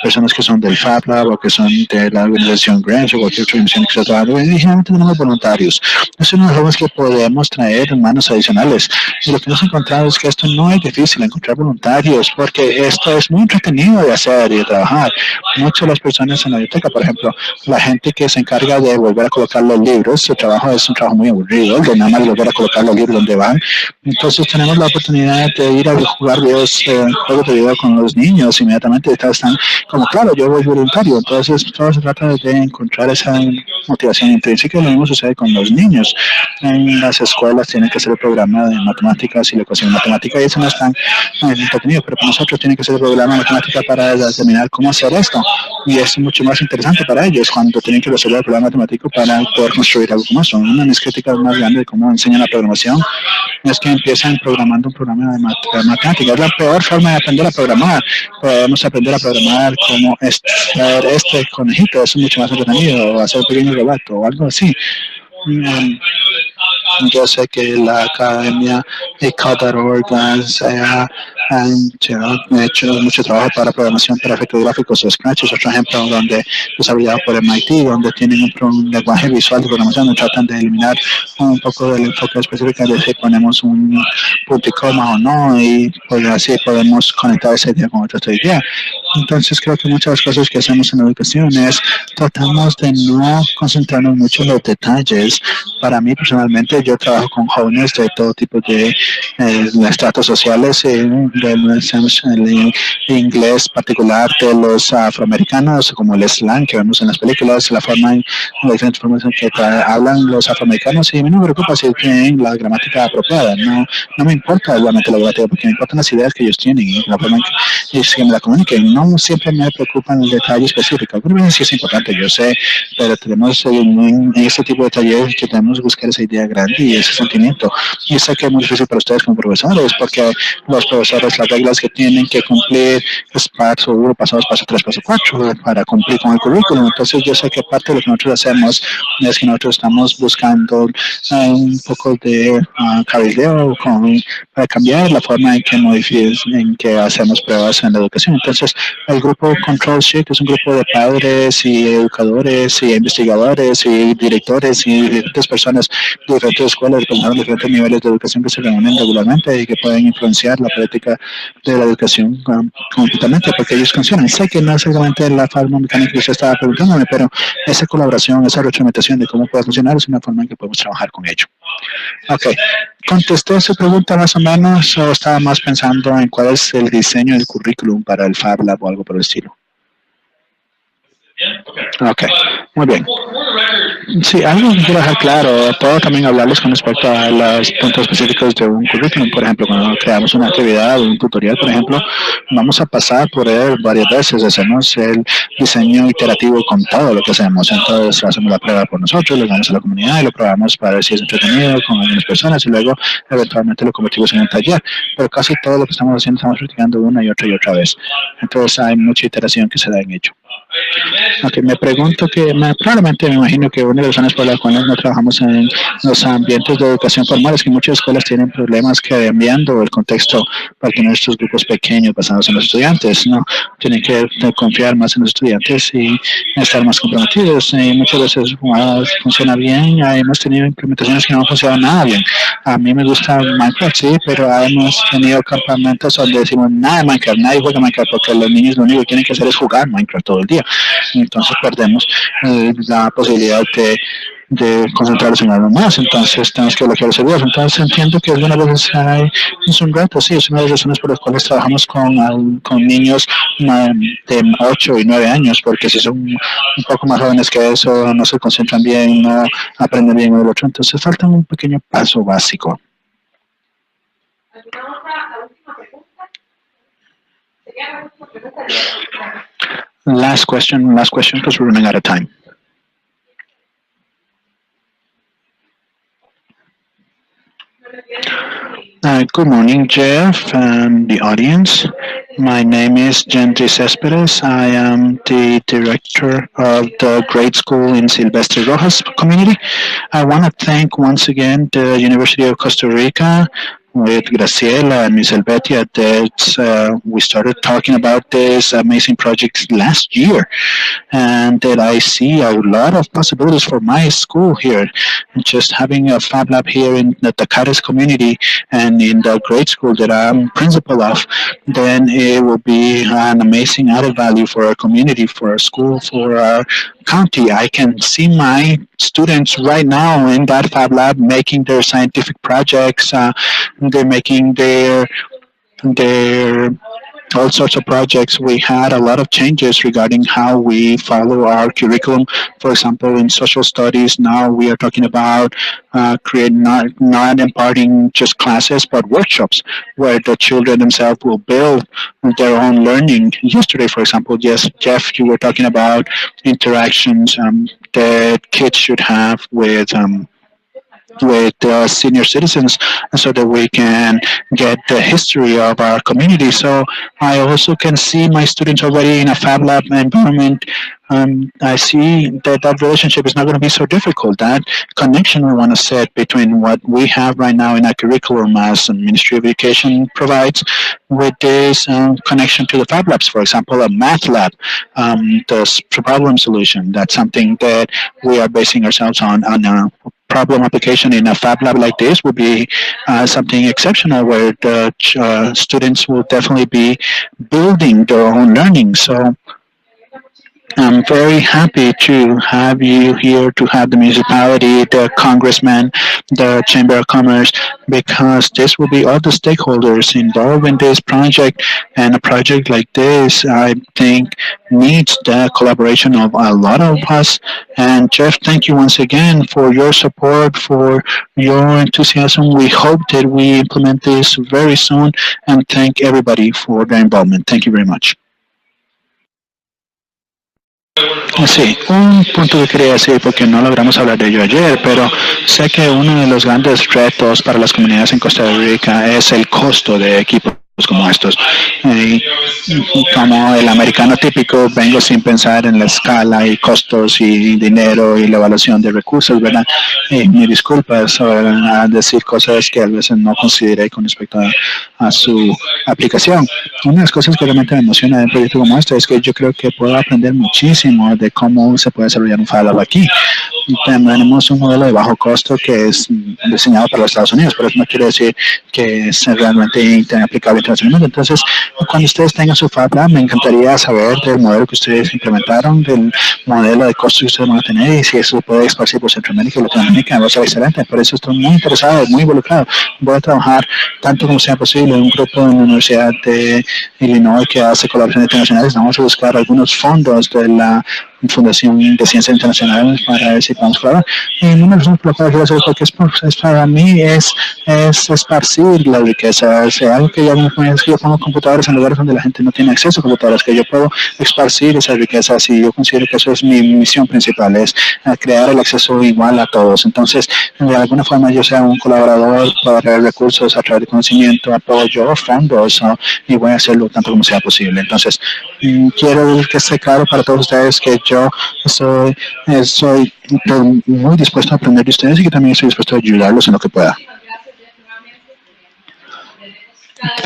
personas que son del Fab Lab o que son de la organización Grants o cualquier otra organización que está trabajando, y generalmente tenemos voluntarios. Es una de las formas que podemos traer manos adicionales. Y lo que hemos encontrado es que esto no es difícil, encontrar voluntarios, porque esto es muy entretenido de hacer y de trabajar. Muchas de las personas en la biblioteca, por ejemplo, la gente que se encarga de volver a colocar los libros, su trabajo es un trabajo muy aburrido, de nada más volver a colocar los libros donde van. Entonces tenemos la oportunidad de ir a jugar videos, juegos de video con los niños, inmediatamente están como, claro, yo voy voluntario. Entonces todo se trata de encontrar esa motivación intrínseca. Lo mismo sucede con los niños. En las escuelas tienen que hacer el programa de matemáticas y la ecuación matemática, y eso no es tan entretenido, pero para nosotros tienen que hacer el programa de matemática para determinar cómo hacer esto, y es mucho más interesante para ellos cuando tienen que resolver el programa matemático para poder construir algo como eso. Una de mis críticas más grandes de cómo enseñan la programación es que empiezan programando un programa de matemática. Es la peor forma de aprender a programar. Podemos aprender a programar como hacer este conejito, eso es mucho más entretenido, o hacer un pequeño robot o algo así. Yo sé que la academia y Code.org han hecho mucho trabajo para programación para efectos gráficos o Scratch. Es otro ejemplo donde desarrollado por MIT, donde tienen un lenguaje visual de programación, donde tratan de eliminar un poco del enfoque específico de si ponemos un punto y coma o no, y pues así podemos conectar esa idea con otra idea. Entonces creo que muchas de las cosas que hacemos en la educación es tratamos de no concentrarnos mucho en los detalles. Para mí personalmente, yo trabajo con jóvenes de todo tipo de estratos sociales, de el inglés particular de los afroamericanos, como el slang que vemos en las películas, la forma, las diferentes formas en que hablan los afroamericanos, y a mí no me preocupa si tienen la gramática apropiada, no me importa igualmente la gramática, porque me importan las ideas que ellos tienen y la forma en que me la comuniquen. No siempre me preocupan el detalle específico. Algunas veces sí es importante, yo sé, pero tenemos en este tipo de talleres que tenemos que buscar esa idea grande y ese sentimiento. Y sé que es muy difícil para ustedes como profesores, porque los profesores, las reglas que tienen que cumplir es paso 1, paso 2, paso 3, paso 4 para cumplir con el currículum. Entonces yo sé que parte de lo que nosotros hacemos es que nosotros estamos buscando un poco de cabildeo para cambiar la forma en que hacemos pruebas en la educación. Entonces el grupo Control Sheet es un grupo de padres y educadores y investigadores y directores y diferentes personas de diferentes escuelas, de diferentes niveles de educación que se reúnen regularmente y que pueden influenciar la política de la educación completamente, porque ellos funcionan. Sé que no es exactamente la forma mecánica que usted estaba preguntándome, pero esa colaboración, esa retroalimentación de cómo puede funcionar es una forma en que podemos trabajar con ello. Ok, ¿contesté su pregunta más o menos o estaba más pensando en cuál es el diseño del currículum para el Fab Lab o algo por el estilo? Ok, muy bien. Sí, algo que quiero dejar claro, puedo también hablarles con respecto a los puntos específicos de un currículum. Por ejemplo, cuando creamos una actividad o un tutorial, por ejemplo, vamos a pasar por él varias veces, hacemos el diseño iterativo con todo lo que hacemos. Entonces hacemos la prueba por nosotros, lo damos a la comunidad y lo probamos para ver si es entretenido con algunas personas y luego eventualmente lo convertimos en un taller. Pero casi todo lo que estamos haciendo estamos practicando una y otra vez. Entonces hay mucha iteración que se da en ello. Ok, me pregunto probablemente me imagino que una de las razones por las cuales no trabajamos en los ambientes de educación formal es que muchas escuelas tienen problemas cambiando el contexto para tener estos grupos pequeños basados en los estudiantes, ¿no? Tienen que confiar más en los estudiantes y estar más comprometidos, y muchas veces funciona bien. Hemos tenido implementaciones que no han funcionado nada bien. A mí me gusta Minecraft, sí, pero hemos tenido campamentos donde decimos nada de Minecraft, nadie juega Minecraft porque los niños lo único que tienen que hacer es jugar Minecraft todo el día. Entonces perdemos la posibilidad de concentrarnos en algo más, entonces tenemos que bloquear los servidores. Entonces entiendo que algunas veces es un reto, sí, es una de las razones por las cuales trabajamos con niños de 8 y 9 años, porque si son un poco más jóvenes que eso, no se concentran bien, no aprenden bien el otro, entonces falta un pequeño paso básico. Last question, because we're running out of time. Good morning, Jeff, and the audience. My name is Gentry Cespedes. I am the director of the grade school in Silvestre Rojas community. I want to thank once again the University of Costa Rica with Graciela and Ms. Helvetia that we started talking about this amazing project last year, and that I see a lot of possibilities for my school here. Just having a Fab Lab here in the Tacares community and in the grade school that I'm principal of, then it will be an amazing added value for our community, for our school, for our county. I can see my students right now in that Fab Lab making their scientific projects. They're making their all sorts of projects. We had a lot of changes regarding how we follow our curriculum. For example, in social studies, now we are talking about creating not imparting just classes, but workshops where the children themselves will build their own learning. Yesterday, for example, yes, Jeff, you were talking about interactions that kids should have with senior citizens so that we can get the history of our community. So I also can see my students already in a Fab Lab environment. I see that relationship is not going to be so difficult. That connection we want to set between what we have right now in our curriculum as the Ministry of Education provides with this connection to the Fab Labs, for example, a math lab, the problem solution. That's something that we are basing ourselves on a problem application in a Fab Lab like this would be something exceptional where the students will definitely be building their own learning. So I'm very happy to have you here, to have the municipality, the congressman, the Chamber of Commerce, because this will be all the stakeholders involved in this project. And a project like this, I think, needs the collaboration of a lot of us. And Jeff, thank you once again for your support, for your enthusiasm. We hope that we implement this very soon. And thank everybody for their involvement. Thank you very much. Sí, un punto que quería decir, porque no logramos hablar de ello ayer, pero sé que uno de los grandes retos para las comunidades en Costa Rica es el costo de equipos como estos. Como el americano típico, vengo sin pensar en la escala y costos y dinero y la evaluación de recursos, ¿verdad? Mi disculpa sobre decir cosas que a veces no consideré con respecto a su aplicación. Una de las cosas que realmente me emociona de un proyecto como este es que yo creo que puedo aprender muchísimo de cómo se puede desarrollar un Fab Lab aquí. Tenemos un modelo de bajo costo que es diseñado para los Estados Unidos, pero eso no quiere decir que es realmente aplicable internacionalmente. Entonces, cuando ustedes tengan su Fab Lab, me encantaría saber del modelo que ustedes implementaron, del modelo de costos que ustedes van a tener y si eso puede esparcir por Centroamérica y Latinoamérica. Va a ser excelente. Por eso estoy muy interesado, muy involucrado. Voy a trabajar tanto como sea posible en un grupo en la Universidad de Illinois que hace colaboraciones internacionales. Vamos a buscar algunos fondos de la Fundación de Ciencias Internacionales para ver si podemos colaborar. Y una de las razones por las cuales quiero hacer porque es para mí es esparcir la riqueza. Es algo que yo pongo computadores en lugares donde la gente no tiene acceso a computadores, que yo puedo esparcir esas riquezas y yo considero que eso es mi misión principal, es crear el acceso igual a todos. Entonces, de alguna forma yo sea un colaborador para traer recursos, a través de conocimiento, apoyo, fondos, y voy a hacerlo tanto como sea posible. Entonces, quiero que esté claro para todos ustedes que yo soy muy dispuesto a aprender de ustedes y que también estoy dispuesto a ayudarlos en lo que pueda.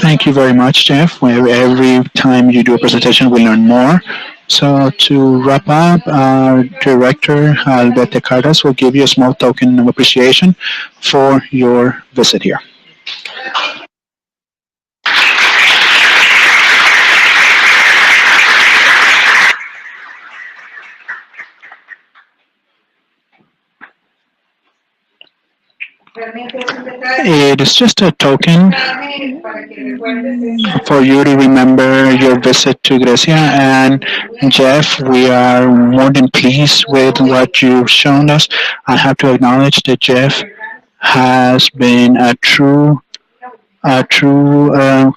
Thank you very much, Jeff. Every time you do a presentation, we learn more. So to wrap up, our director, Albete Cardas, will give you a small token of appreciation for your visit here. It is just a token for you to remember your visit to Grecia. And Jeff, we are more than pleased with what you've shown us. I have to acknowledge that Jeff has been a true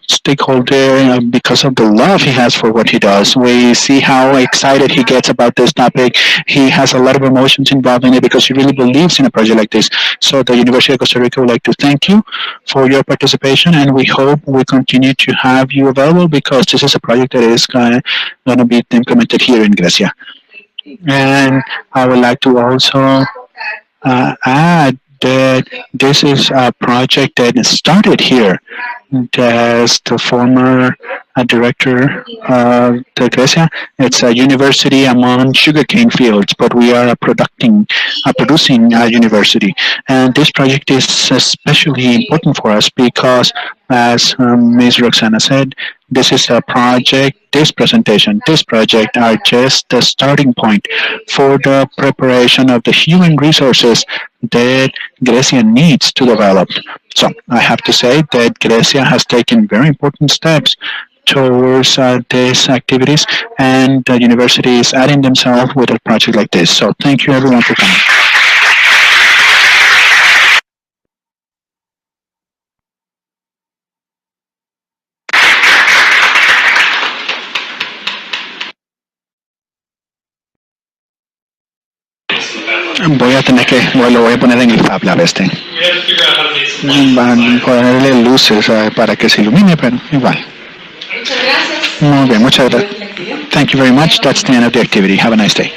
stakeholder because of the love he has for what he does. We see how excited he gets about this topic. He has a lot of emotions involved in it because he really believes in a project like this. So the University of Costa Rica would like to thank you for your participation, and we hope we continue to have you available because this is a project that is going to be implemented here in Grecia. And I would like to also add that this is a project that started here. As the former director of the Grecia, it's a university among sugarcane fields, but we are producing university. And this project is especially important for us because, as Ms. Roxana said, this is a project, this project are just the starting point for the preparation of the human resources that Grecia needs to develop. So I have to say that Grecia has taken very important steps towards these activities, and the university is adding themselves with a project like this. So thank you everyone for coming. Lo voy a poner en el Fab Lab este. Van a ponerle luces para que se ilumine, pero igual. Muchas gracias. Muy bien, muchas gracias. Thank you very much. That's the end of the activity. Have a nice day.